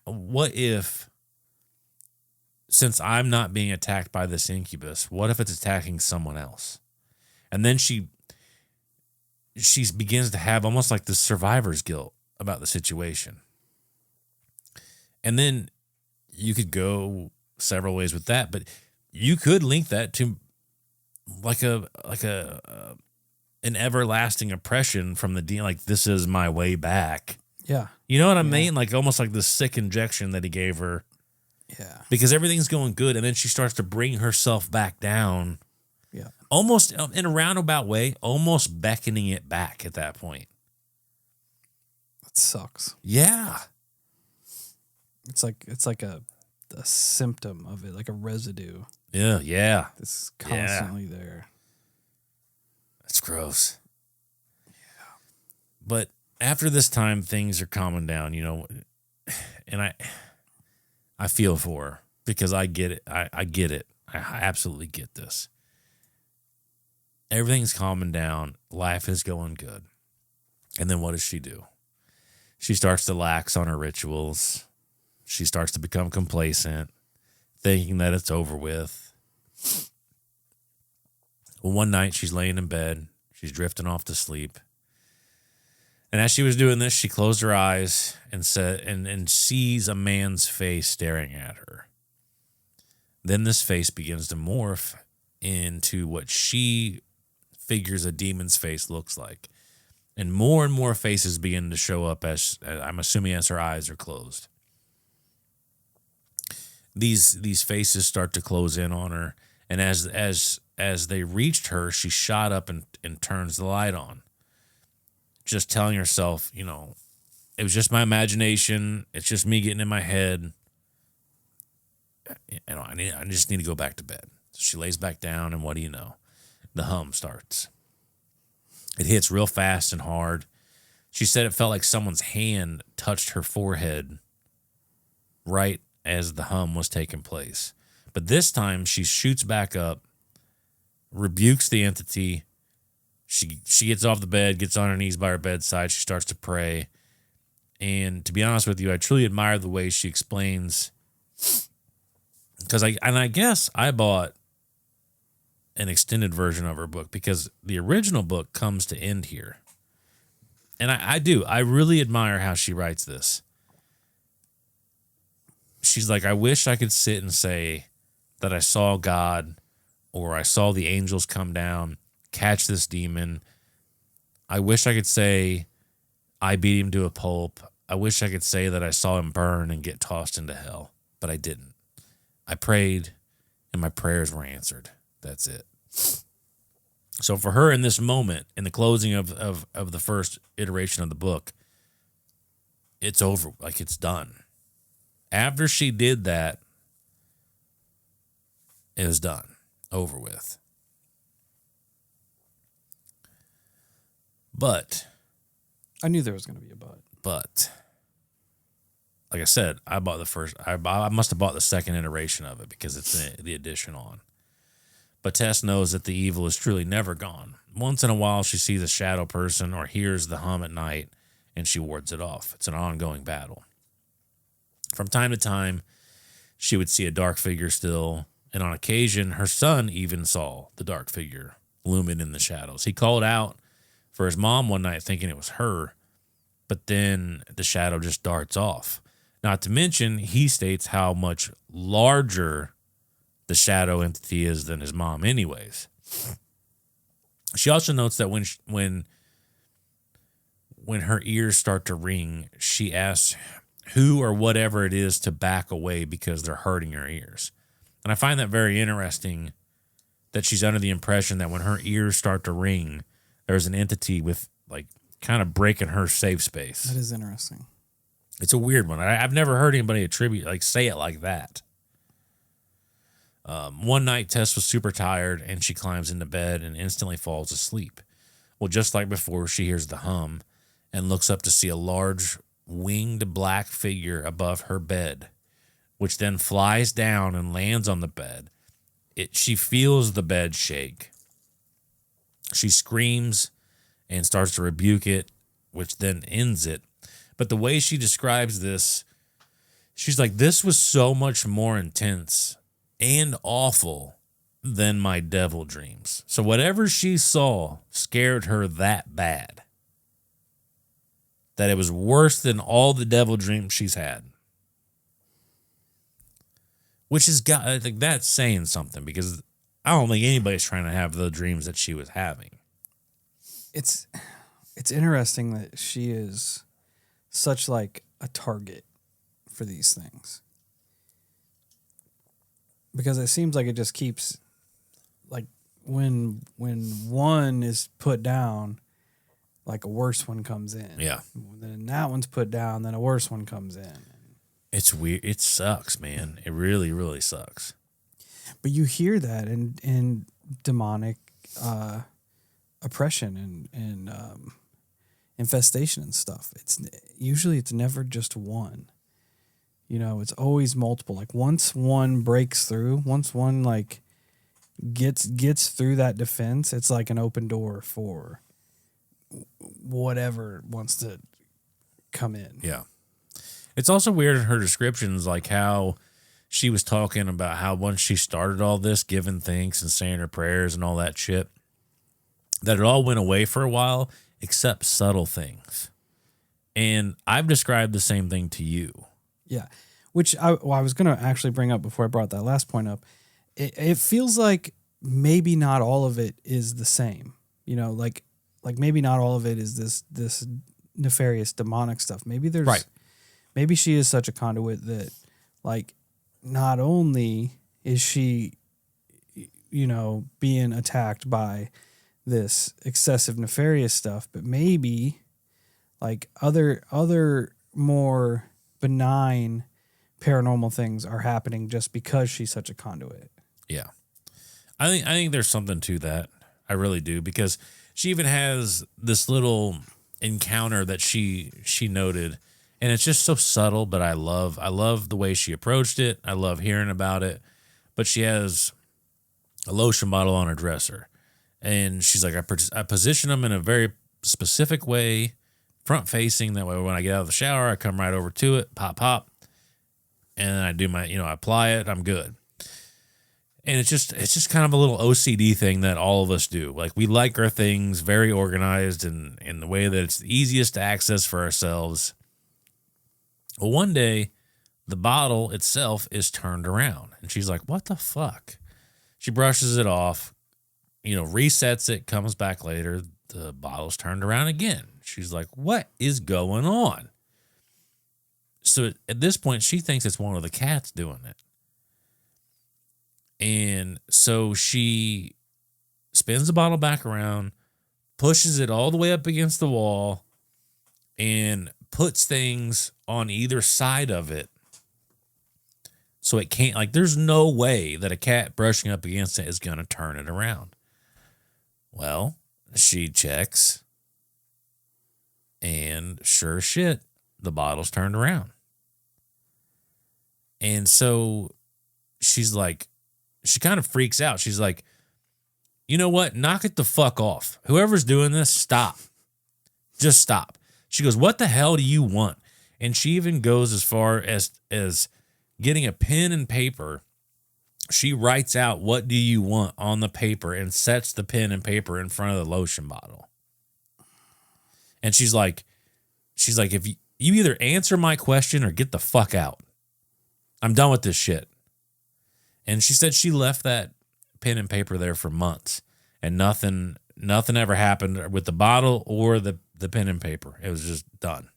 what if, since I'm not being attacked by this incubus, what if it's attacking someone else? And then she begins to have almost like this survivor's guilt about the situation. And then you could go several ways with that, but you could link that to like an everlasting oppression from the demon. Like, this is my way back. Yeah. You know what I mean? Like almost like this sick injection that he gave her. Yeah. Because everything's going good, and then she starts to bring herself back down. Yeah. Almost in a roundabout way, almost beckoning it back at that point. That sucks. Yeah. It's like a symptom of it, like a residue. Yeah. It's constantly there. That's gross. Yeah. But after this time, things are calming down, and I feel for her, because I get it. I get it. I absolutely get this. Everything's calming down. Life is going good. And then what does she do? She starts to lax on her rituals. She starts to become complacent, thinking that it's over with. Well, one night she's laying in bed. She's drifting off to sleep. And as she was doing this, she closed her eyes and sees a man's face staring at her. Then this face begins to morph into what she figures a demon's face looks like. And more faces begin to show up as I'm assuming as her eyes are closed. These faces start to close in on her, and as they reached her, she shot up and turns the light on, just telling herself, it was just my imagination. It's just me getting in my head. I just need to go back to bed. So she lays back down, and what do you know? The hum starts. It hits real fast and hard. She said it felt like someone's hand touched her forehead right as the hum was taking place. But this time she shoots back up, rebukes the entity. She gets off the bed, gets on her knees by her bedside. She starts to pray. And to be honest with you, I truly admire the way she explains, because I guess I bought an extended version of her book because the original book comes to end here. And I really admire how she writes this. She's like, I wish I could sit and say that I saw God, or I saw the angels come down, catch this demon. I wish I could say I beat him to a pulp. I wish I could say that I saw him burn and get tossed into hell, but I didn't. I prayed and my prayers were answered. That's it. So for her in this moment, in the closing of the first iteration of the book, it's over. Like, it's done. After she did that, it was done. Over with. But I knew there was going to be a but. But like I said, I bought the first. I must have bought the second iteration of it because it's the edition on. But Tess knows that the evil is truly never gone. Once in a while, she sees a shadow person or hears the hum at night, and she wards it off. It's an ongoing battle. From time to time, she would see a dark figure still, and on occasion, her son even saw the dark figure looming in the shadows. He called out for his mom one night thinking it was her, but then the shadow just darts off. Not to mention, he states how much larger the shadow entity is than his mom anyways. She also notes that when her ears start to ring, she asks who or whatever it is to back away because they're hurting her ears. And I find that very interesting, that she's under the impression that when her ears start to ring, there's an entity with, like, kind of breaking her safe space. That is interesting. It's a weird one. I've never heard anybody say it like that. One night, Tess was super tired, and she climbs into bed and instantly falls asleep. Well, just like before, she hears the hum and looks up to see a large winged black figure above her bed, which then flies down and lands on the bed. She feels the bed shake. She screams and starts to rebuke it, which then ends it. But the way she describes this, she's like, this was so much more intense and awful than my devil dreams. So whatever she saw scared her that bad, that it was worse than all the devil dreams she's had. Which is, I think that's saying something, because I don't think anybody's trying to have the dreams that she was having. It's interesting that she is such like a target for these things, because it seems like it just keeps, like, when one is put down, like a worse one comes in. Yeah. Then that one's put down, then a worse one comes in. It's weird. It sucks, man. It really, really sucks. But you hear that in demonic oppression and infestation and stuff. It's never just one. You know, it's always multiple. Like, once one breaks through, once one like gets through that defense, it's like an open door for whatever wants to come in. Yeah. It's also weird in her descriptions, like how she was talking about how once she started all this, giving thanks and saying her prayers and all that shit, that it all went away for a while, except subtle things. And I've described the same thing to you. Yeah, which I was going to actually bring up before I brought that last point up. It feels like maybe not all of it is the same. You know, like maybe not all of it is this nefarious demonic stuff. Maybe there's right. Maybe she is such a conduit that, like, not only is she, you know, being attacked by this excessive nefarious stuff, but maybe like other more benign paranormal things are happening just because she's such a conduit. Yeah. I think there's something to that. I really do, because she even has this little encounter that she noted, and it's just so subtle, but I love the way she approached it. I love hearing about it. But she has a lotion bottle on her dresser, and she's like, I position them in a very specific way front facing. That way, when I get out of the shower, I come right over to it, pop, pop, and then I do my, I apply it. I'm good. And it's just kind of a little OCD thing that all of us do. Like, we like our things very organized and in the way that it's the easiest to access for ourselves. Well, one day, the bottle itself is turned around. And she's like, what the fuck? She brushes it off, resets it, comes back later. The bottle's turned around again. She's like, what is going on? So at this point, she thinks it's one of the cats doing it. And so she spins the bottle back around, pushes it all the way up against the wall, and puts things on either side of it. So it can't, there's no way that a cat brushing up against it is going to turn it around. Well, she checks, and sure as shit, the bottle's turned around. And so she's like, she kind of freaks out. She's like, you know what? Knock it the fuck off. Whoever's doing this, stop. Just stop. She goes, what the hell do you want? And she even goes as far as getting a pen and paper. She writes out, what do you want on the paper, and sets the pen and paper in front of the lotion bottle. And she's like, if you either answer my question or get the fuck out. I'm done with this shit. And she said she left that pen and paper there for months, and nothing ever happened with the bottle or the pen and paper. It was just done.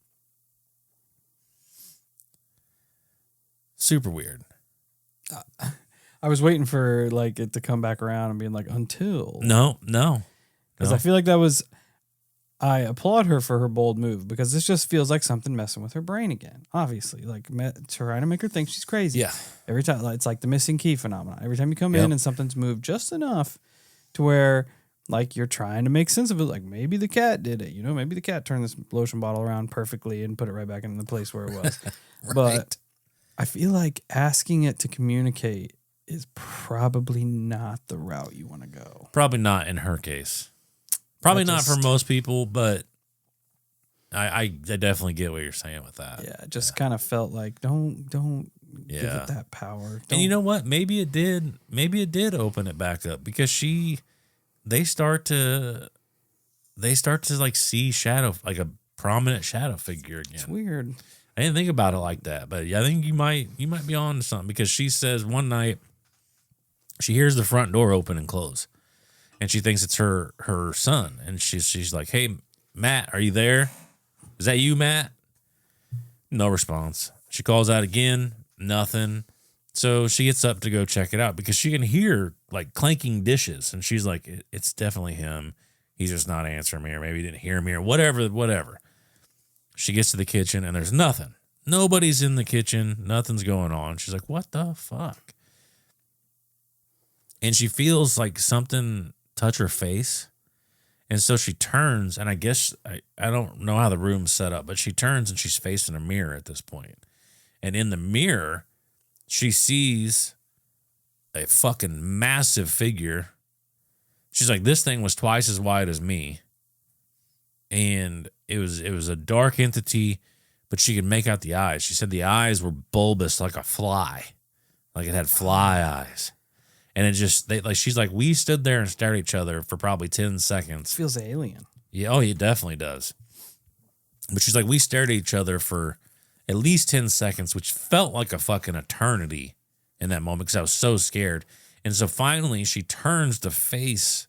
Super weird. I was waiting for it to come back around and being like, until. No. Because I feel like that was, I applaud her for her bold move, because this just feels like something messing with her brain again. Obviously, trying to make her think she's crazy. Yeah. Every time, it's like the missing key phenomenon. Every time you come in and something's moved just enough to where, you're trying to make sense of it. Like, maybe the cat did it. Maybe the cat turned this lotion bottle around perfectly and put it right back in the place where it was. Right. But I feel like asking it to communicate is probably not the route you want to go. Probably not in her case. Probably not for most people, but I definitely get what you're saying with that. Yeah, it just kind of felt like don't give it that power. And you know what? Maybe it did open it back up, because they start to see shadow, like a prominent shadow figure again. It's weird. I didn't think about it like that, but I think you might be on to something, because she says one night she hears the front door open and close, and she thinks it's her son, and she's like, "Hey, Matt, are you there? Is that you, Matt?" No response. She calls out again, nothing. So she gets up to go check it out, because she can hear clanking dishes, and she's like, "It's definitely him. He's just not answering me, or maybe he didn't hear me, or whatever." She gets to the kitchen, and there's nothing. Nobody's in the kitchen. Nothing's going on. She's like, what the fuck? And she feels like something touch her face. And so she turns, and I guess, I don't know how the room's set up, but she turns and she's facing a mirror at this point. And in the mirror, she sees a fucking massive figure. She's like, this thing was twice as wide as me. And it was a dark entity, but she could make out the eyes. She said the eyes were bulbous like a fly. Like it had fly eyes. And it just, she's like, we stood there and stared at each other for probably 10 seconds. It feels alien. Yeah, oh, it definitely does. But she's like, we stared at each other for at least 10 seconds, which felt like a fucking eternity in that moment, because I was so scared. And so finally she turns to face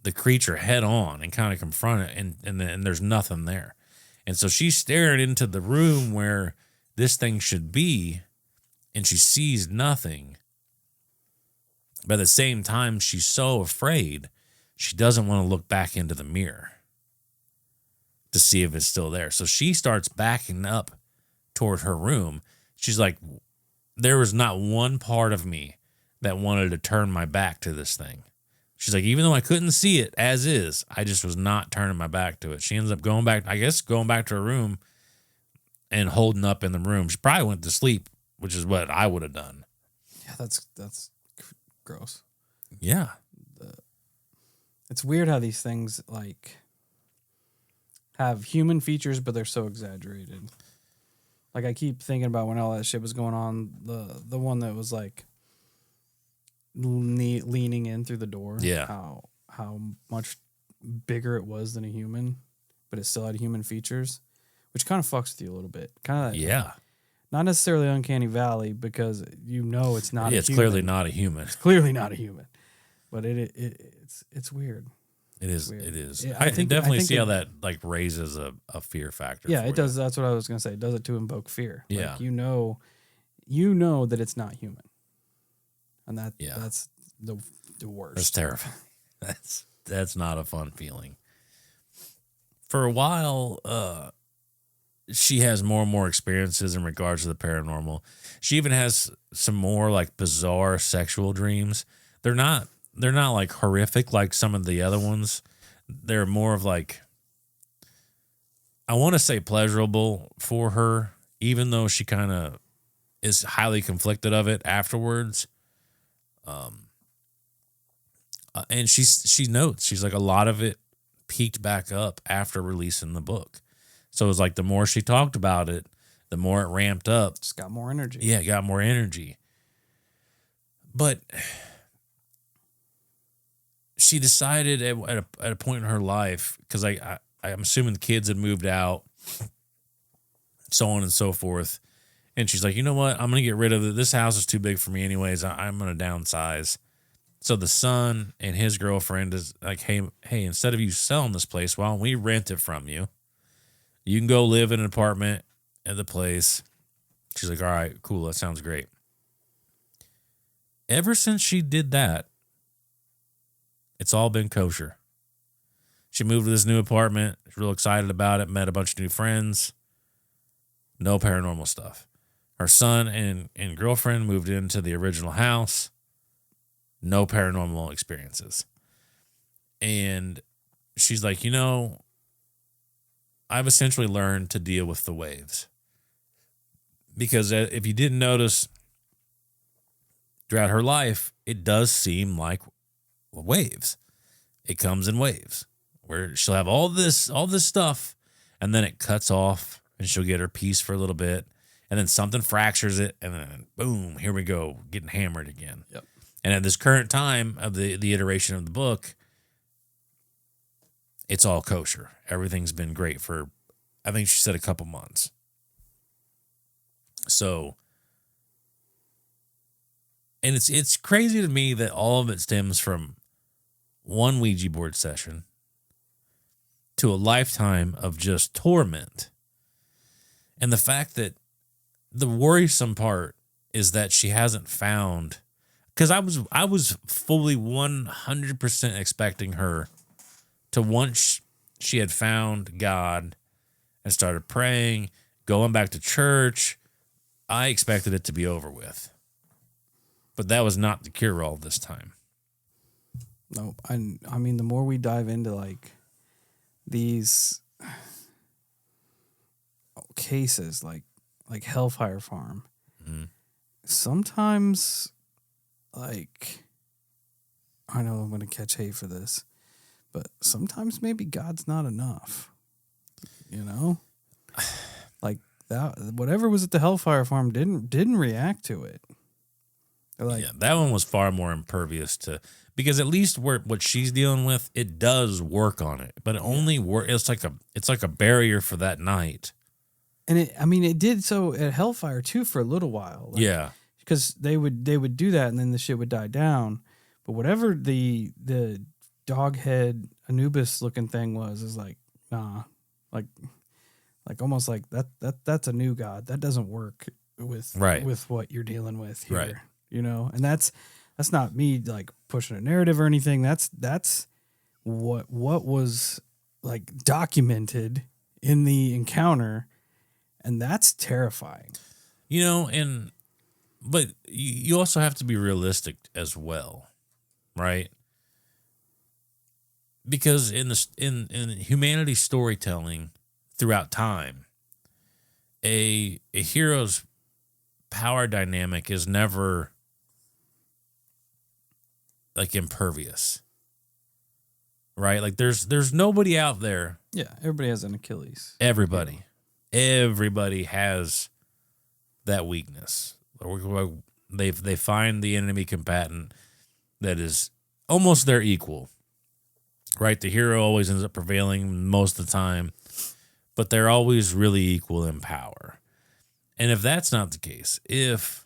the creature head on and kind of confront it, and there's nothing there. And so she's staring into the room where this thing should be, and she sees nothing. But at the same time, she's so afraid, she doesn't want to look back into the mirror to see if it's still there. So she starts backing up toward her room. She's like, there was not one part of me that wanted to turn my back to this thing. She's like, even though I couldn't see it as is, I just was not turning my back to it. She ends up going back to her room and holding up in the room. She probably went to sleep, which is what I would have done. Yeah, that's gross. Yeah. It's weird how these things have human features, but they're so exaggerated. Like I keep thinking about when all that shit was going on, the one that was like leaning in through the door. Yeah. How much bigger it was than a human, but it still had human features, which kind of fucks with you a little bit. Kind of Yeah. not necessarily uncanny valley because you know it's not. Yeah, a it's human. clearly not a human. It's clearly not a human, but it's weird. It is. Weird. It is. Yeah, I definitely see it, how that like raises a fear factor. Yeah, for it does. That's what I was gonna say. It does it to invoke fear. Yeah. Like, you know that it's not human, and that's the worst. That's terrifying. That's not a fun feeling. For a while, she has more and more experiences in regards to the paranormal. She even has some more like bizarre sexual dreams. They're not like horrific like some of the other ones. They're more of like, I want to say pleasurable for her, even though she kind of is highly conflicted of it afterwards. And she notes, she's like, a lot of it peaked back up after releasing the book. So it was like the more she talked about it, the more it ramped up. Just got more energy. Yeah, it got more energy. But she decided at a point in her life, because I'm assuming the kids had moved out, so on and so forth. And she's like, you know what? I'm going to get rid of it. This house is too big for me anyways. I'm going to downsize. So the son and his girlfriend is like, hey, instead of you selling this place, why don't we rent it from you? You can go live in an apartment at the place. She's like, all right, cool. That sounds great. Ever since she did that, it's all been kosher. She moved to this new apartment. She's real excited about it. Met a bunch of new friends. No paranormal stuff. Her son and girlfriend moved into the original house. No paranormal experiences. And she's like, I've essentially learned to deal with the waves. Because if you didn't notice, throughout her life, it does seem like waves. It comes in waves where she'll have all this stuff, and then it cuts off and she'll get her peace for a little bit, and then something fractures it, and then boom, here we go, getting hammered again. Yep. And at this current time of the iteration of the book, it's all kosher. Everything's been great for, I think she said, a couple months. So, and it's crazy to me that all of it stems from one Ouija board session to a lifetime of just torment. And the fact that the worrisome part is that she hasn't found, because I was fully 100% expecting her to, once she had found God and started praying, going back to church, I expected it to be over with. But that was not the cure-all this time. No, I mean, the more we dive into like these cases, like Hellfire Farm, sometimes, like, I know I'm going to catch hate for this, but sometimes maybe God's not enough. Like that, whatever was at the Hellfire Farm didn't react to it. Like, yeah, that one was far more impervious to, because at least what she's dealing with, it does work on it, but it only it's like a barrier for that night. And it did so at Hellfire too for a little while. Like, yeah, because they would do that and then the shit would die down. But whatever the dog head Anubis looking thing was, is like, nah, like almost like that's a new god that doesn't work with what you're dealing with here. Right. And that's not me like pushing a narrative or anything. That's what was like documented in the encounter, and that's terrifying. But you also have to be realistic as well, right? Because in humanity storytelling throughout time, a hero's power dynamic is never like impervious. right? Like there's nobody out there. Yeah, everybody has an Achilles. Everybody has that weakness. They find the enemy combatant that is almost their equal, right? The hero always ends up prevailing most of the time, but they're always really equal in power. And if that's not the case, if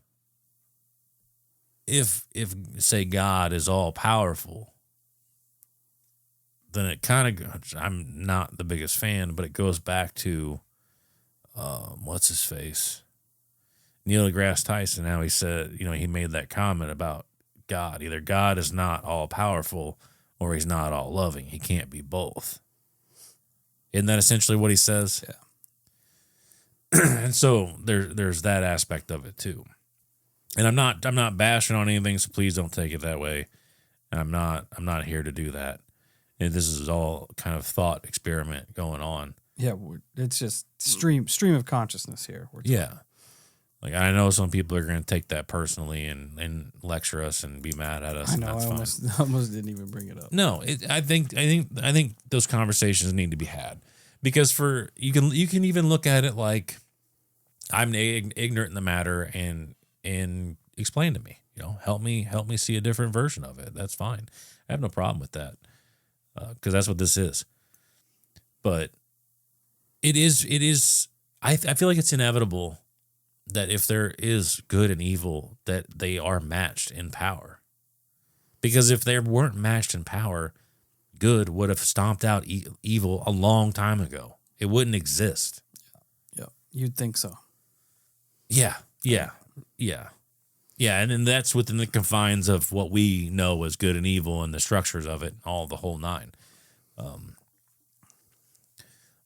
say God is all powerful, then it kind of, I'm not the biggest fan, but it goes back to what's his face, Neil deGrasse Tyson. How he said, he made that comment about God. Either God is not all powerful or he's not all loving. He can't be both. Isn't that essentially what he says? Yeah. And so there's that aspect of it too. And I'm not bashing on anything, so please don't take it that way. And I'm not here to do that. And this is all kind of thought experiment going on. Yeah, it's just stream of consciousness here. Yeah. Like, I know some people are going to take that personally and lecture us and be mad at us. I know. And that's fine. I almost didn't even bring it up. No, I think those conversations need to be had, because you can even look at it like, I'm ignorant in the matter, and explain to me. Help me see a different version of it. That's fine. I have no problem with that, because that's what this is. But it is. I feel like it's inevitable that if there is good and evil, that they are matched in power. Because if they weren't matched in power, good would have stomped out evil a long time ago. It wouldn't exist. Yeah, you'd think so. Yeah. And then that's within the confines of what we know as good and evil and the structures of it, all the whole nine.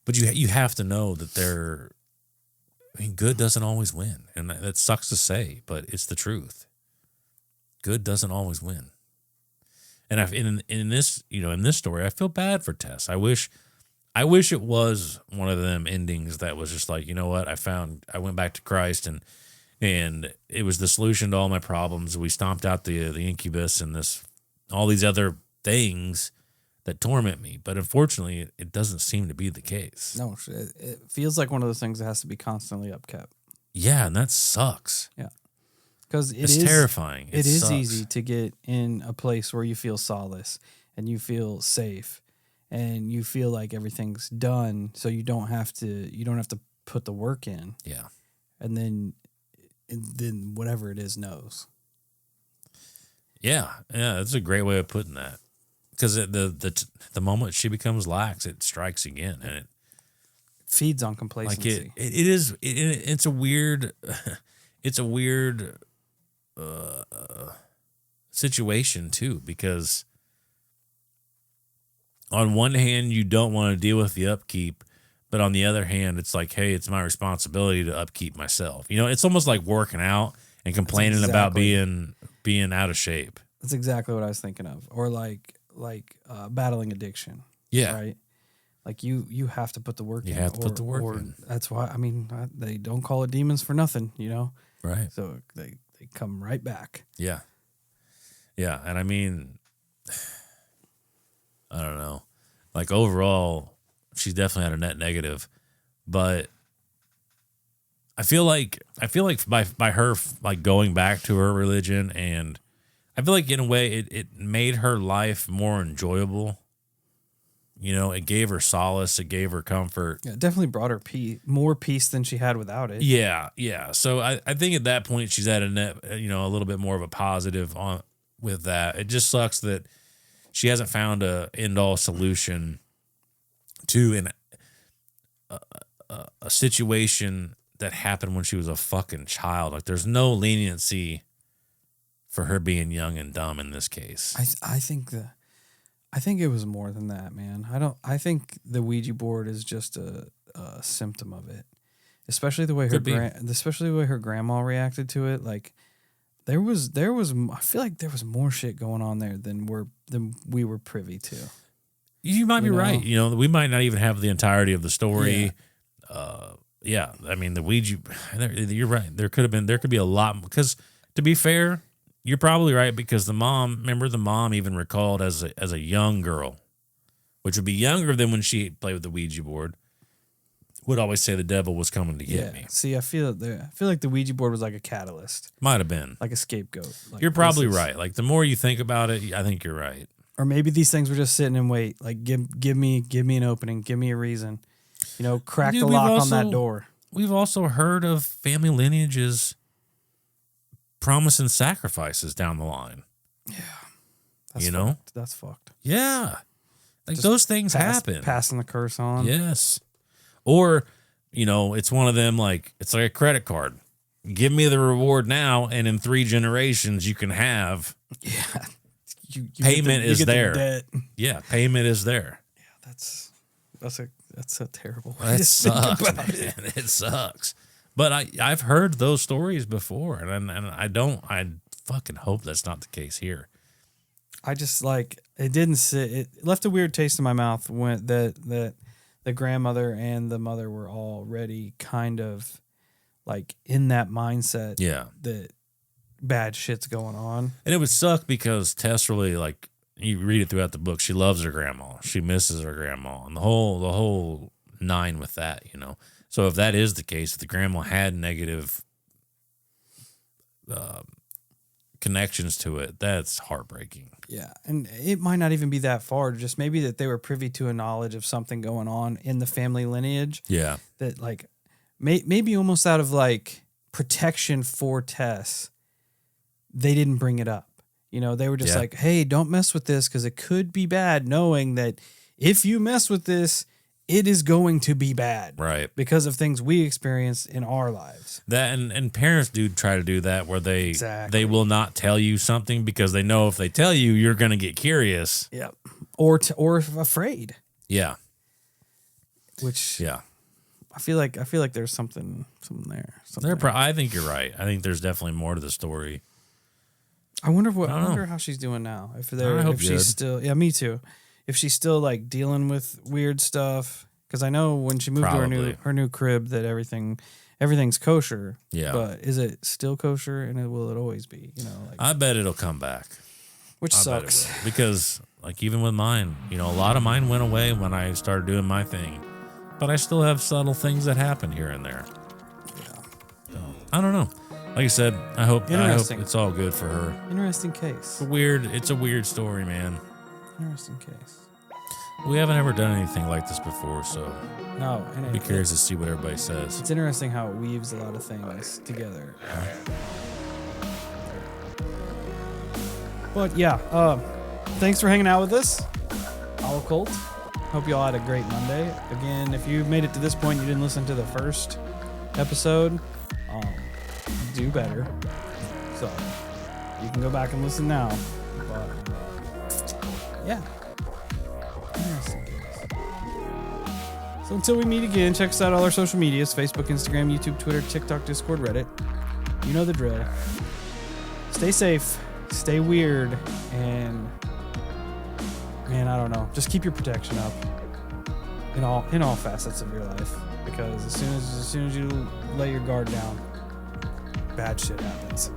But you have to know that good doesn't always win. And that sucks to say, but it's the truth. Good doesn't always win. And in this story, I feel bad for Tess. I wish it was one of them endings that was just like, you know what, I went back to Christ and it was the solution to all my problems. We stomped out the incubus and all these other things that torment me. But unfortunately, it doesn't seem to be the case. No, it feels like one of those things that has to be constantly upkept. Yeah, and that sucks. Yeah. Because it's terrifying. It is easy to get in a place where you feel solace and you feel safe and you feel like everything's done, so you don't have to put the work in. Yeah. And then whatever it is knows. Yeah, that's a great way of putting that. Because the moment she becomes lax, it strikes again, and it feeds on complacency. Like it's a weird, situation too, because on one hand you don't want to deal with the upkeep, but on the other hand it's like, hey, it's my responsibility to upkeep myself. It's almost like working out and complaining about being out of shape. That's exactly what I was thinking of. Or like battling addiction. Yeah. Right. Like you have to put the work in. You have to put the work in. That's why, they don't call it demons for nothing, Right. So they come right back. Yeah. Yeah. And I don't know. Like, overall, she's definitely had a net negative, but I feel like by her like going back to her religion, and I feel like in a way it made her life more enjoyable. It gave her solace. It gave her comfort. Yeah, it definitely brought her more peace than she had without it. Yeah, yeah. So I think at that point she's at a net, a little bit more of a positive on with that. It just sucks that she hasn't found a end-all solution to a situation that happened when she was a fucking child. Like, there's no leniency for her being young and dumb in this case. I think it was more than that, man. I think the Ouija board is just a symptom of it. Especially the way her grandma reacted to it. Like, there was I feel like there was more shit going on there than we were privy to. You might be right. We might not even have the entirety of the story. Yeah. The Ouija, you're right. There could be a lot, because to be fair, you're probably right, because the mom even recalled as a young girl which would be younger than when she played with the Ouija board, would always say the devil was coming to get me. See, I feel like the Ouija board was like a catalyst, Might have been. like a scapegoat. Like, You're probably right. Like the more you think about it, I think you're right. Or maybe these things were just sitting and wait. Like give me an opening, give me a reason. Crack the lock on that door. We've also heard of family lineages promising sacrifices down the line. Yeah. That's fucked. Yeah. Like Just those things happen. Passing the curse on. Yes. Or, it's one of them, like, it's like a credit card. Give me the reward now, and in 3 generations, you can have. Yeah. You payment is there. Debt. Yeah, payment is there. Yeah, that's a terrible way That to sucks, think about man. It sucks. But I've heard those stories before, and I fucking hope that's not the case here. I just it didn't sit. It left a weird taste in my mouth when that the grandmother and the mother were already kind of like in that mindset. Yeah, that bad shit's going on. And it would suck because Tess really, like, you read it throughout the book, she loves her grandma. She misses her grandma, and the whole 9 with that, So if that is the case, if the grandma had negative connections to it, that's heartbreaking. Yeah, and it might not even be that far. Just maybe that they were privy to a knowledge of something going on in the family lineage. Yeah, that like maybe almost out of like protection for Tess, they didn't bring it up. They were just like, hey, don't mess with this because it could be bad, knowing that if you mess with this, it is going to be bad. Right. Because of things we experience in our lives. That and parents do try to do that where they will not tell you something because they know if they tell you, you're going to get curious. Yeah. Or afraid. Yeah. Which yeah. I feel like there's something there. I think you're right. I think there's definitely more to the story. I wonder how she's doing now. If she's still, me too. If she's still like dealing with weird stuff, because I know when she moved to her new crib that everything's kosher. Yeah. But is it still kosher, and will it always be? I bet it'll come back. Which sucks because like even with mine, a lot of mine went away when I started doing my thing, but I still have subtle things that happen here and there. Yeah. So, I don't know. Like I said, I hope it's all good for her. Interesting case. It's a weird story, man. Interesting case. We haven't ever done anything like this before, so no. And be curious to see what everybody says. It's interesting how it weaves a lot of things together. But yeah, thanks for hanging out with us, Holocult. Hope you all had a great Monday. Again, if you made it to this point, you didn't listen to the first episode, do better. So you can go back and listen now. But yeah. So until we meet again, check us out all our social medias: Facebook, Instagram, YouTube, Twitter, TikTok, Discord, Reddit. You know the drill. Stay safe, stay weird, and man, I don't know. Just keep your protection up in all facets of your life, because as soon as you lay your guard down, bad shit happens.